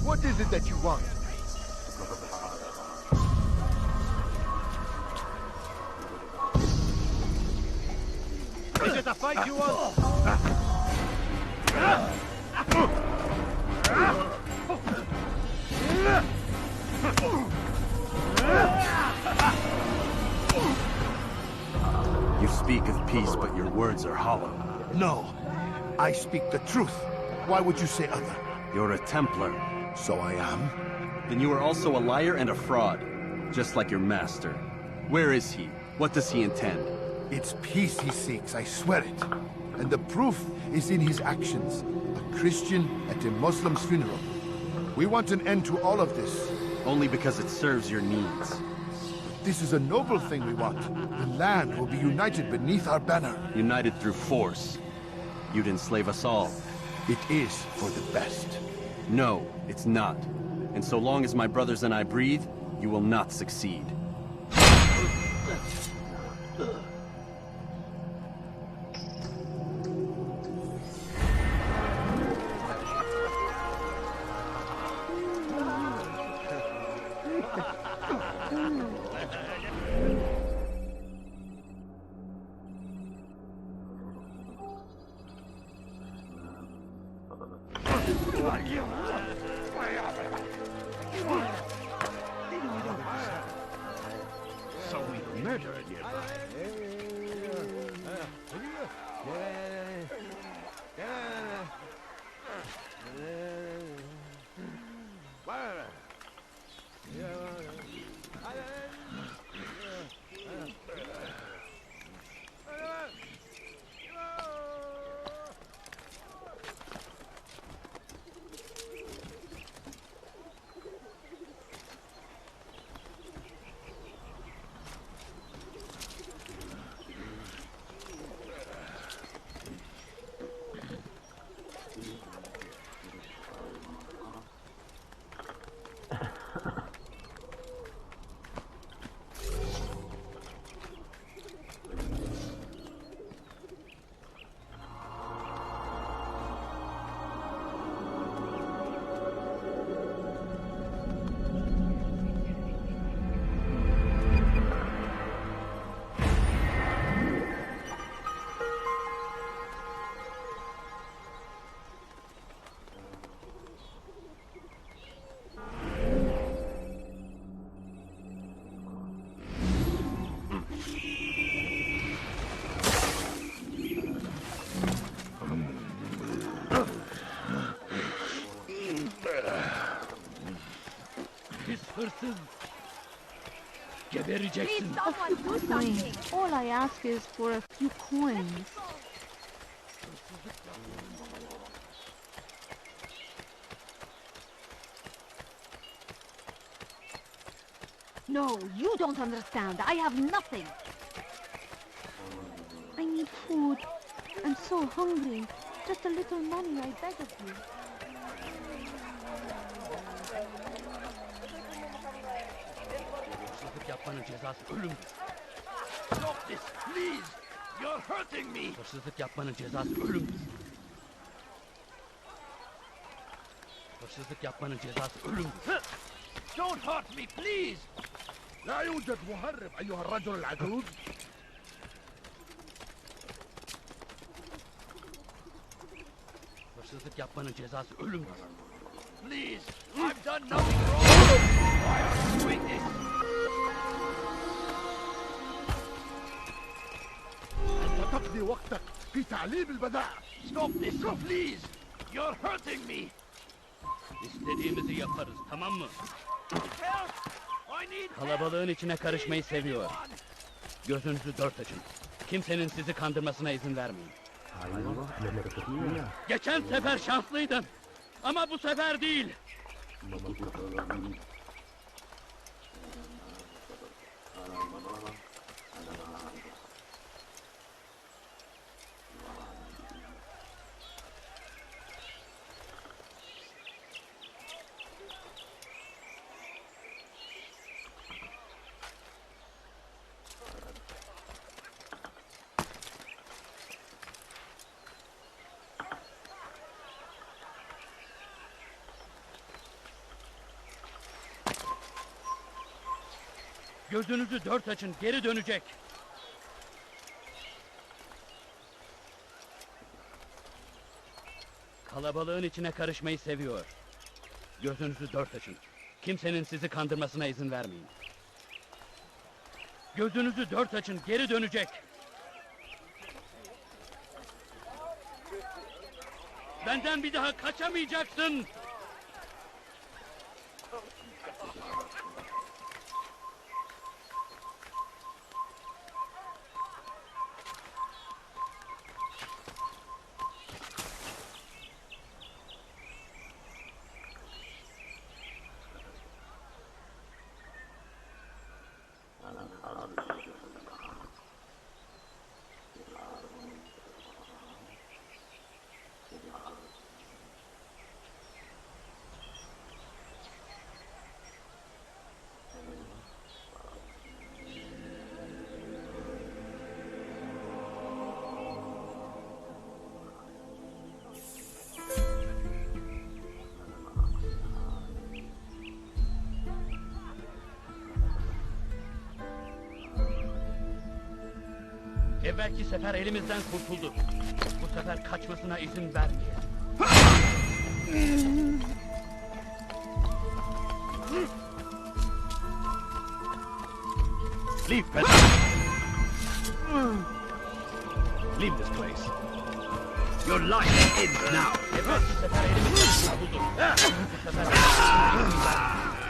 What is it that you want? Is it a fight you want? You speak of peace, but your words are hollow. No, I speak the truth. Why would you say other? You're a Templar. So I am? Then you are also a liar and a fraud, just like your master. Where is he? What does he intend? It's peace he seeks, I swear it. And the proof is in his actions. A Christian at a Muslim's funeral. We want an end to all of this. Only because it serves your needs. This is a noble thing we want. The land will be united beneath our banner. United through force. You'd enslave us all. It is for the best. No, it's not. And so long as my brothers and I breathe, you will not succeed. Gebereceksin. Fine. All I ask is for a few coins. No, you don't understand. I have nothing. I need food. I'm so hungry. Just a little money, I beg of you. Yapmanın cezası ölümdür. Stop this, please. You're hurting me. Hırsızlık yapmanın cezası ölümdür. Hırsızlık yapmanın cezası ölümdür. Don't hurt me, please. لا يوجد مهرب أيها الرجل العجوز. Hırsızlık yapmanın cezası ölümdür. Please, I've done nothing wrong. Why are you doing this? أنت تقضي وقتك في تعليم البداء. Stop this, please. You're hurting me. İstediğimizi yaparız, tamam mı? Kalabalığın içine karışmayı seviyor. Gözünüzü dört açın. Kimsenin sizi kandırmasına izin vermeyin. Geçen sefer şanslıydın. Ama bu sefer değil. Gözünüzü dört açın, geri dönecek. Kalabalığın içine karışmayı seviyor. Gözünüzü dört açın. Kimsenin sizi kandırmasına izin vermeyin. Gözünüzü dört açın, geri dönecek. Benden bir daha kaçamayacaksın. Evvelki sefer elimizden kurtuldu. Bu sefer kaçmasına izin vermeyelim. Leave, Pet. Leave this place. Your life ends now. Evvelki sefer elimizden kurtuldu. Bu sefer kaçmasına izin vermeyelim.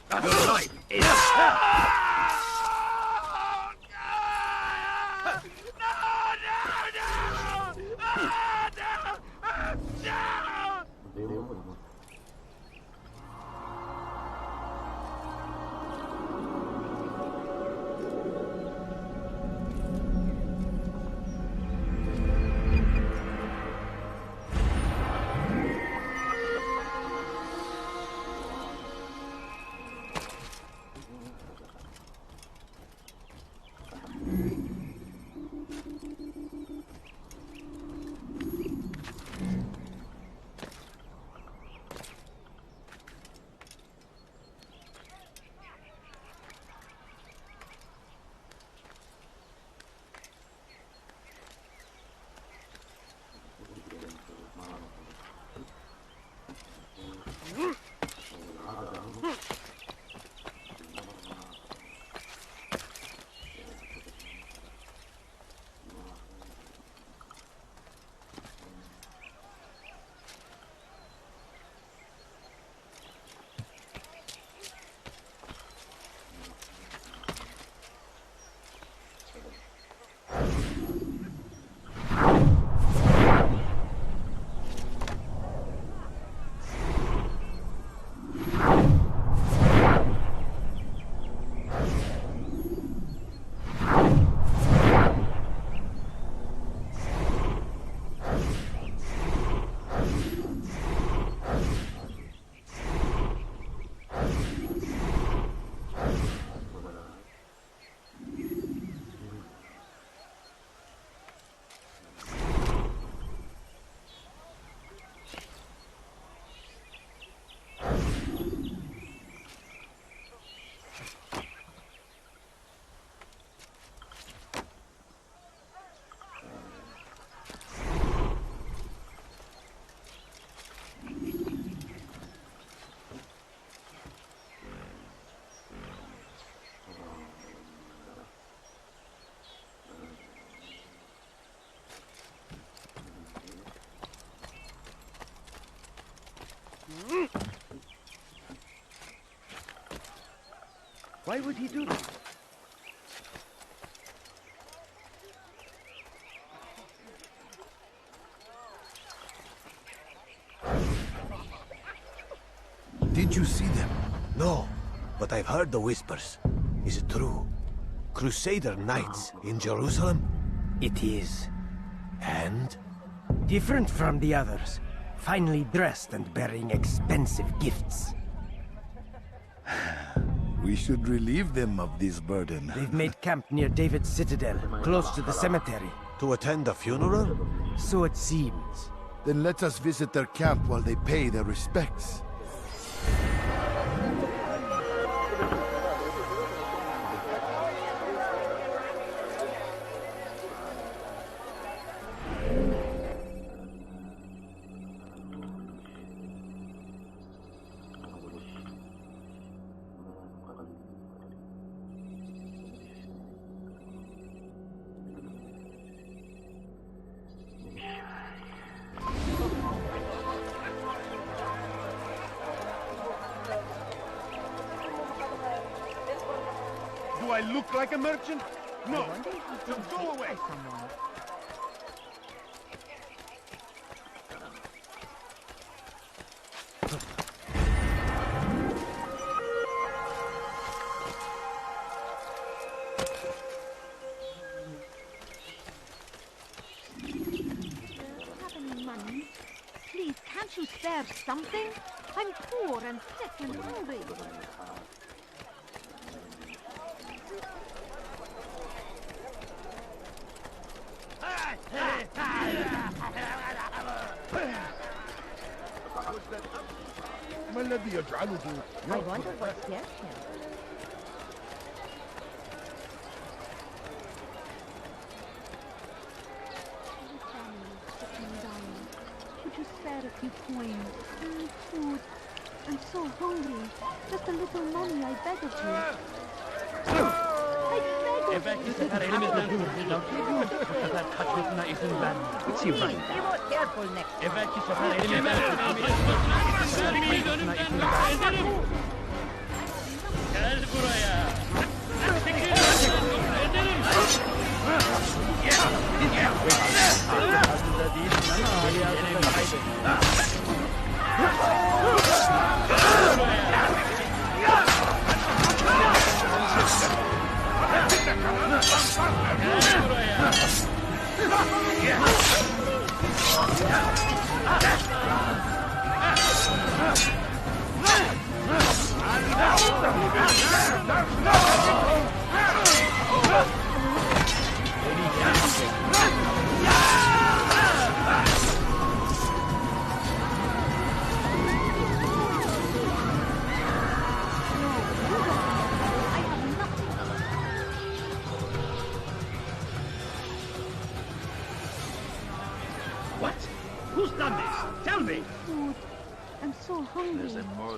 Your life is... Why would he do that? Did you see them? No, but I've heard the whispers. Is it true? Crusader Knights in Jerusalem? It is. And? Different from the others. Finely dressed and bearing expensive gifts. We should relieve them of this burden. They've made camp near David's citadel, close to the cemetery. To attend a funeral? So it seems. Then let us visit their camp while they pay their respects. Do I look like a merchant? No. Then go away. Money? Please, can't you spare something? I'm poor and sick and hungry. ما الذي يجعله؟ I wonder what scares him. Could you spare a few coins? Food. I'm so hungry. Just a little money, I beg of you. I beg of you. It's you, right? Be more careful next Who's done this? Tell me! Food. I'm so hungry.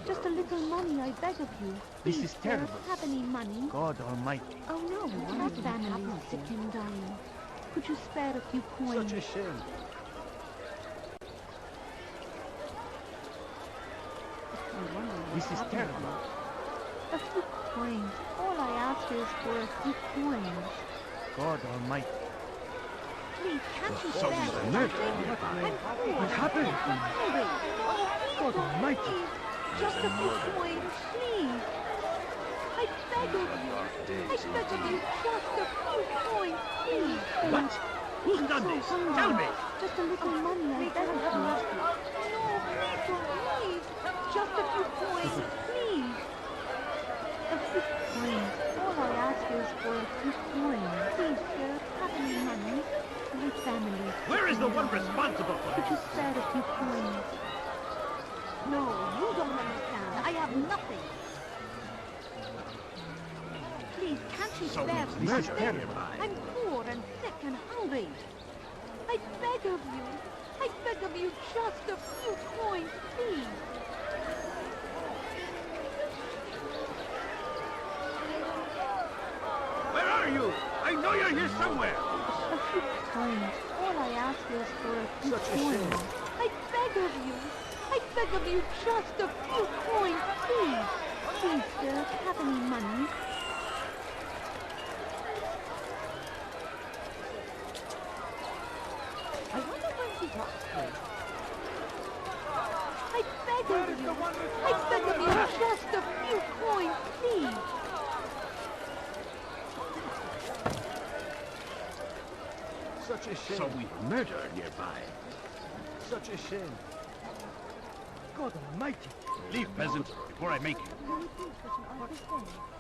Just a little money, I beg of you. This Please, is terrible. sir, have any money? God Almighty. Oh no, my family is sick and dying. Could you spare a few coins? Such a shame. This is terrible. A few coins. All I ask is for a few coins. God Almighty. Please, can't you So spare he's a something? murderer. I'm poor. What happened? I'm hungry. God Almighty. Just a few coins, please. I beg of you. I beg of you, just a few coins, please. What? Who's done this? Tell me. Just a little money, I beg of you. No, please don't leave. Just a few coins, please. A few coins. All I ask is for a few coins. Please, sir, have any money? My family. Where is the one responsible for Could you this? spare a few coins? No, you don't understand. I have nothing. Please, can't you So spare this is something? terrible. I'm poor and sick and hungry. I beg of you. I beg of you, just a few coins, please. Where are you? I know you're here somewhere. A few coins. All I ask is for a few Such a coins. shame. I beg of you. I beg of you, just a few coins, please. Please, sir, have any money? I wonder when he got here. I beg of you. I beg of you, just a few coins, please. Such a shame. So we've murder nearby. Such a shame. God almighty. Leave, peasant, before I make you.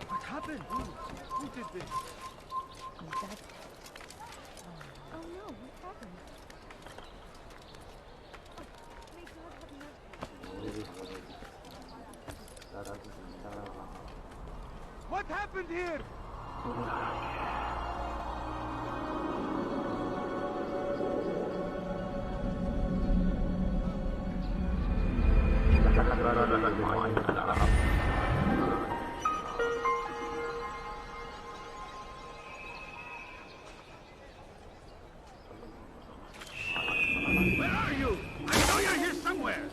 What happened? Who did this? Oh no, what happened? What happened here? Where are you? I know you're here somewhere.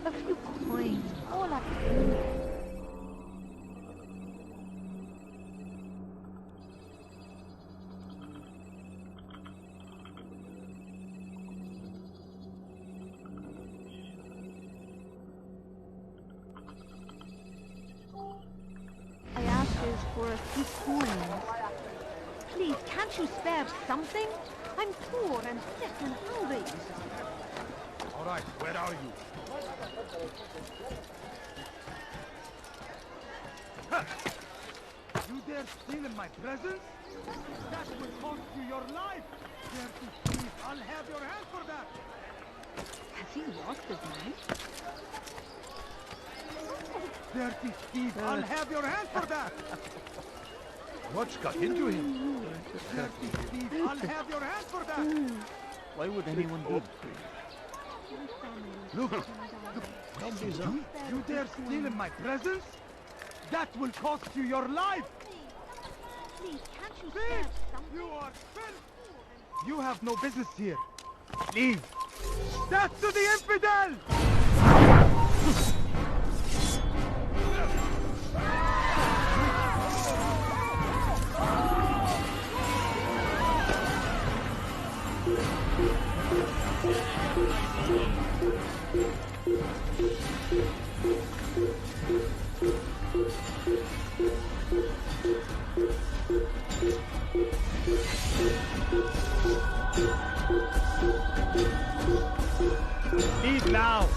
A few coins, all I can do. I asked for a few coins. Please, can't you spare something? I'm poor and sick and hungry. All right, where are you? You dare steal in my presence? That will cost you your life! Dare to thief, I'll have your hand for that! Has he lost his mind? Dirty thief, I'll have your hand for that! What's got into him? Dirty thief, I'll have your hand for that! Why would anyone do this? Look, you dare steal in my presence? That will cost you your life! Please, can't you spare something? You are filth! You have no business here. Leave! Death to the infidel! Leave now!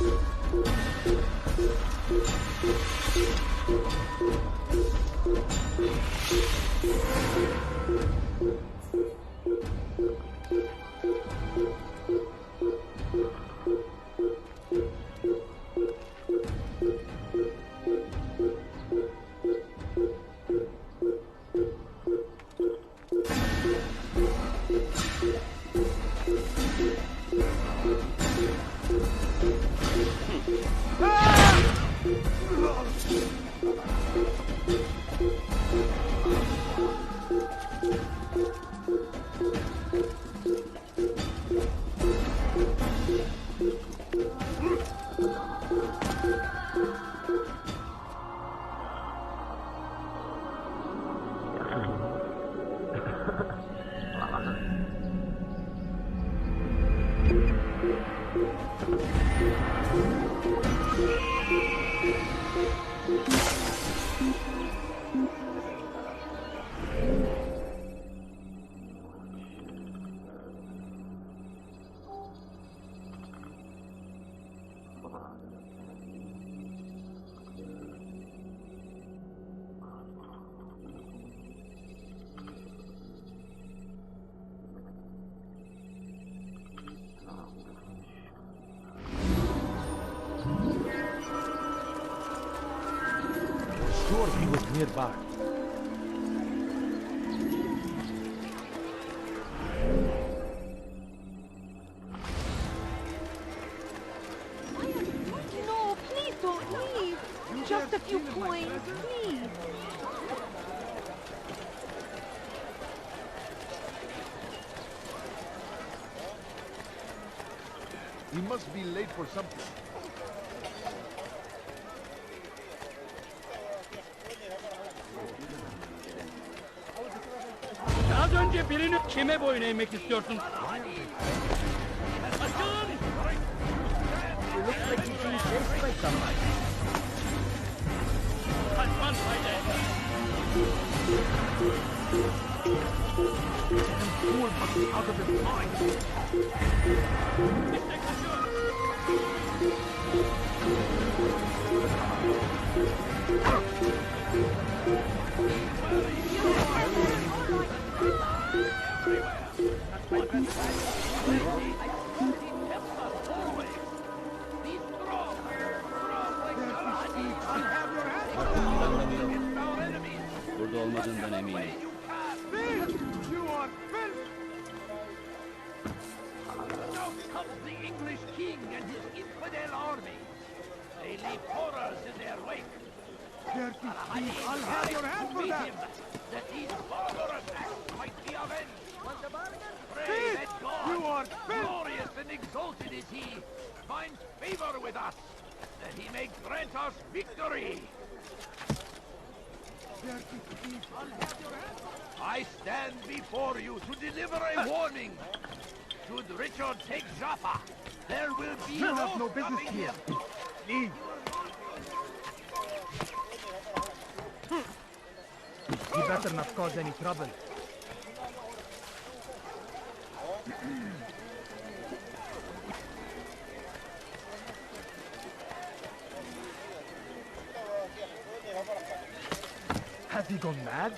Sure he was nearby. No, please don't leave. Just a few coins, please. He must be late for something. Az önce birini kime boyun eğmek istiyorsun? Açın! It looks like he's being chased by somebody. Kaçman fayda etmez. Fool must be out of his mind. Burada olmadığından eminim. You are filth! Now comes the English king and his infidel army. They leave horrors in their wake. I'll have your hand for that! That these barbarous acts might be avenged. Pray that God, You are glorious and exalted is he, find favor with us, that he may grant us victory. I stand before you to deliver a warning. Should Richard take Jaffa, there will be You have no business stopping here. him. Leave. He better not cause any trouble. Has he gone mad?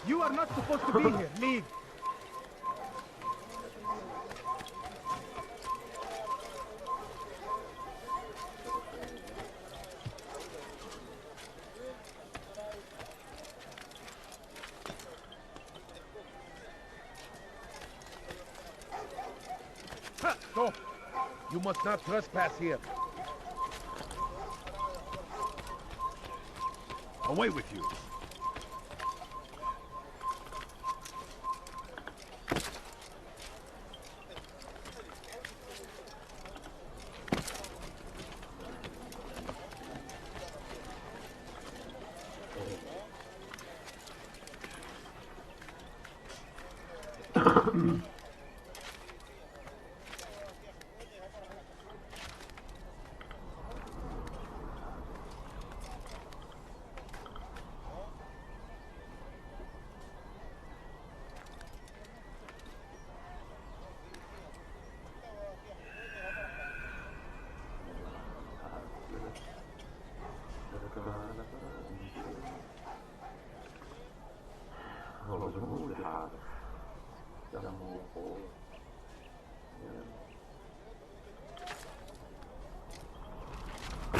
You are not supposed to be here. Leave. Go! You must not trespass here. Away with you.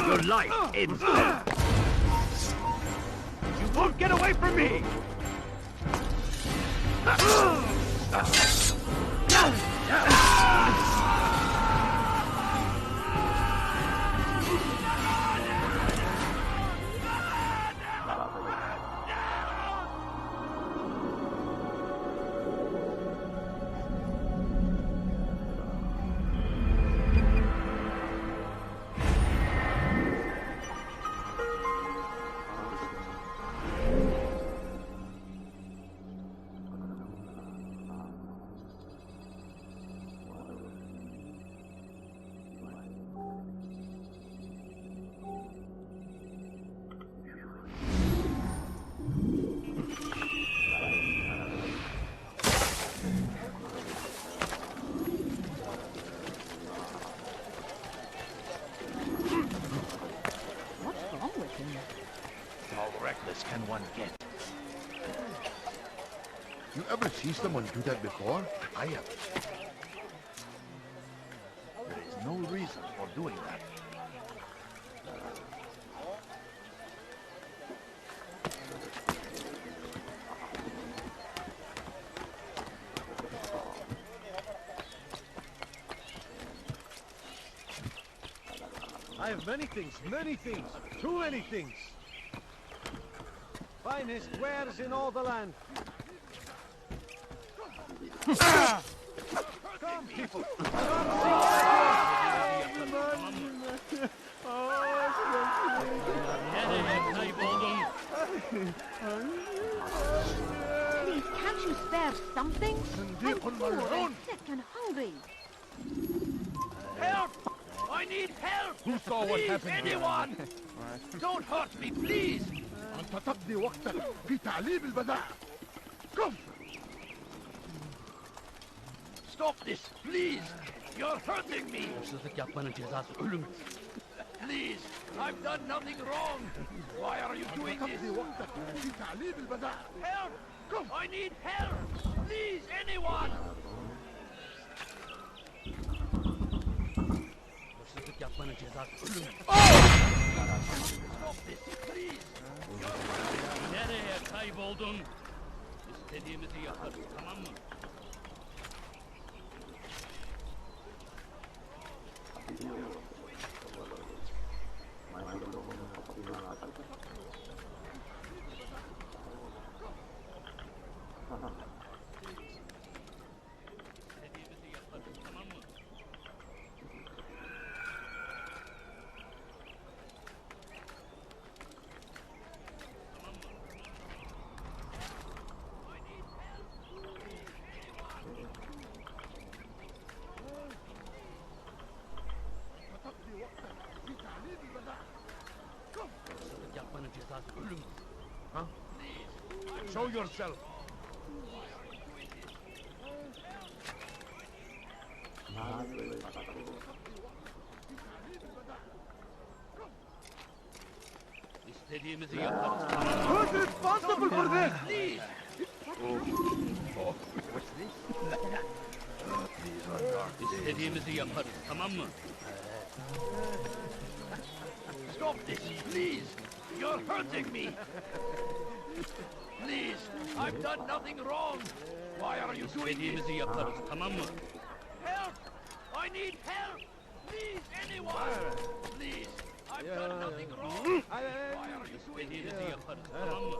Your life ends there. You won't get away from me! Can one get? You ever see someone do that before? I have. There is no reason for doing that. I have many things, too many things. Finest wares in all the land. Come, people. Come see Please, can't you spare something? I'm poor and sick and hungry. Help! I need help! Who saw what happened here? Anyone! Don't hurt me, please! أنت تقضي وقتك في تعليم البداء. Come! Stop this, please! You're hurting me! Please, I've done nothing wrong! Why are you doing this? تقضي وقتك في تعليم البداء. Help! Come! I need help! Please, anyone! Stop this, please! Nereye kayboldun? İstediğimizi yaparız, tamam mı? Show yourself! İstediğimizi yaparız. Who's responsible for this? Please! İstediğimizi yaparız, tamam mı? Stop this, please! You're hurting me! Please, I've done nothing wrong! Why are you doing İstediğimizi this? yaparız, tamam mı? Help! I need help! Please, anyone! Please, I've done nothing wrong! Why are you doing this? İstediğimizi yaparız, tamam mı?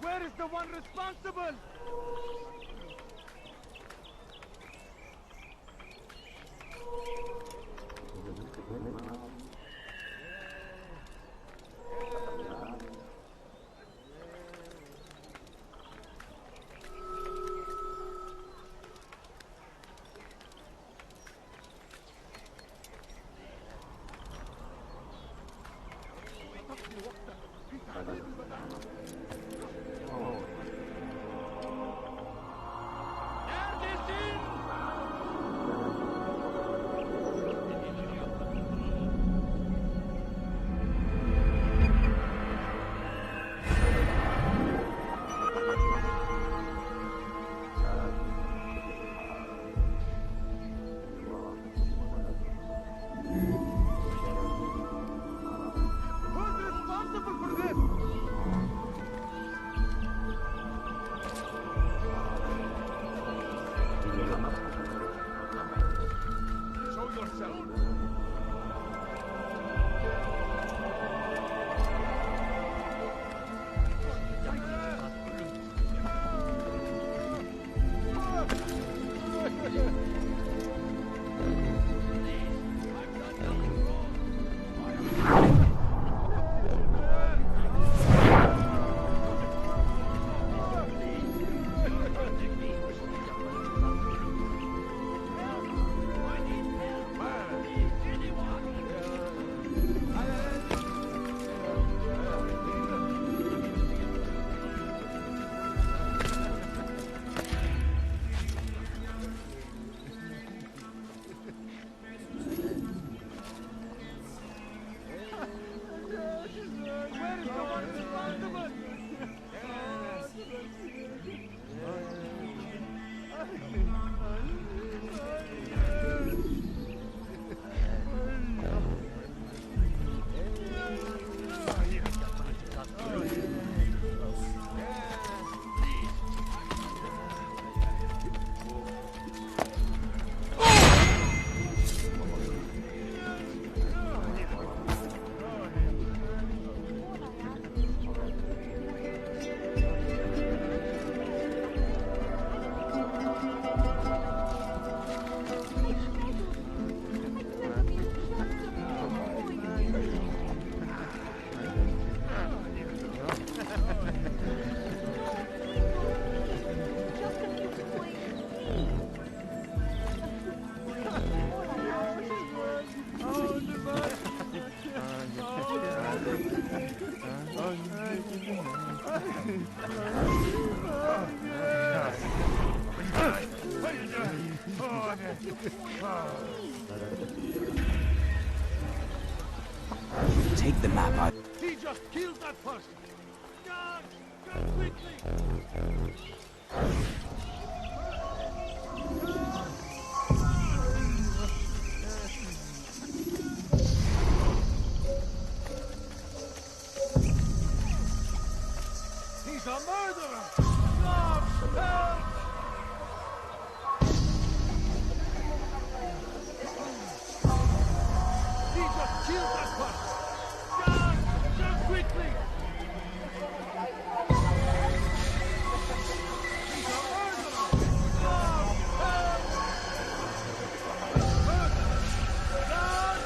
Where is the one responsible? Take the map out. He just killed that person! Guard! Go quickly! He's a murderer! God, help! He just killed that person! God, go quickly! He's a murderer! God, help! Murder! God,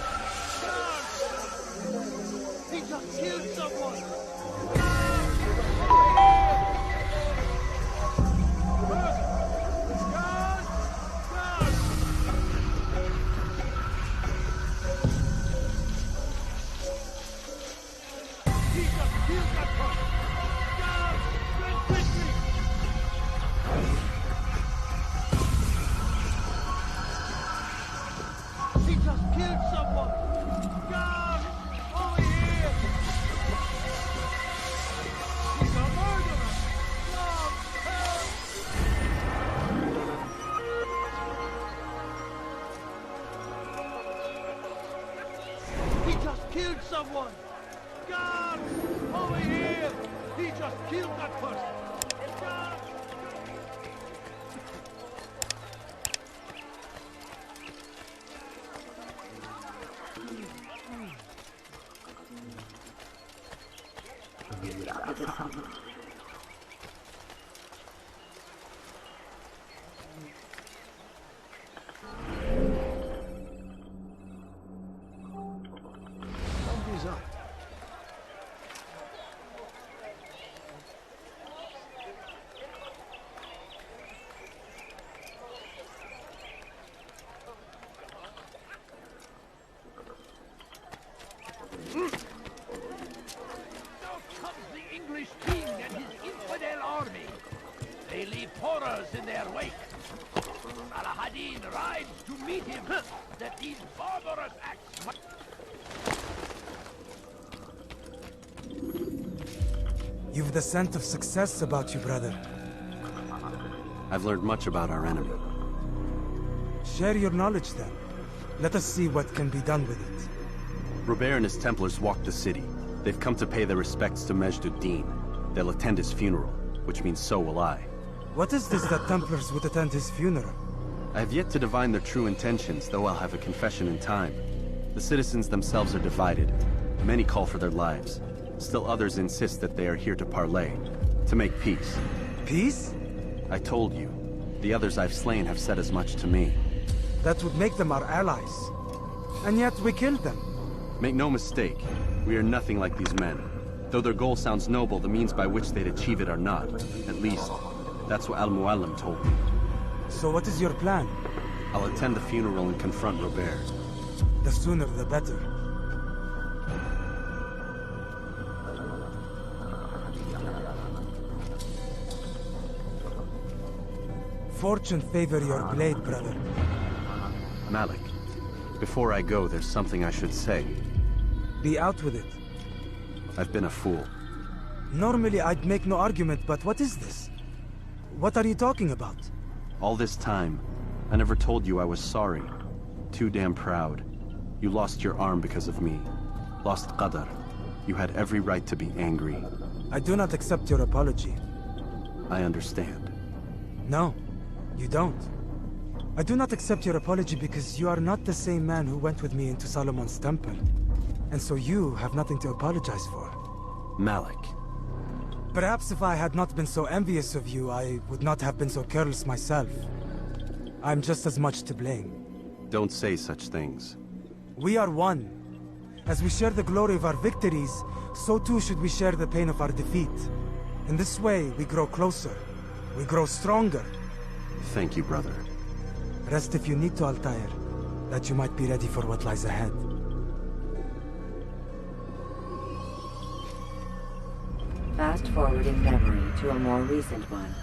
God! He just killed someone! Killed someone! Guard! Over here! He just killed that person! Guard! You've the scent of success about you, brother. I've learned much about our enemy. Share your knowledge then. Let us see what can be done with it. Robert and his Templars walked the city. They've come to pay their respects to Majd-ud-Din. They'll attend his funeral, which means so will I. What is this that Templars would attend his funeral? I have yet to divine their true intentions, though I'll have a confession in time. The citizens themselves are divided. Many call for their lives. Still others insist that they are here to parley, to make peace. Peace? I told you. The others I've slain have said as much to me. That would make them our allies. And yet we killed them. Make no mistake, we are nothing like these men. Though their goal sounds noble, the means by which they'd achieve it are not. At least, that's what Al-Muallim told me. So what is your plan? I'll attend the funeral and confront Robert. The sooner the better. Fortune favor your blade, brother. Malik, before I go, there's something I should say. Be out with it. I've been a fool. Normally I'd make no argument, but what is this? What are you talking about? All this time, I never told you I was sorry. Too damn proud. You lost your arm because of me. Lost Qadar. You had every right to be angry. I do not accept your apology. I understand. No, you don't. I do not accept your apology because you are not the same man who went with me into Solomon's temple. And so you have nothing to apologize for. Malik. Perhaps if I had not been so envious of you, I would not have been so careless myself. I'm just as much to blame. Don't say such things. We are one. As we share the glory of our victories, so too should we share the pain of our defeat. In this way, we grow closer. We grow stronger. Thank you, brother. Rest if you need to, Altair, that you might be ready for what lies fast forwarding memory to a more recent one.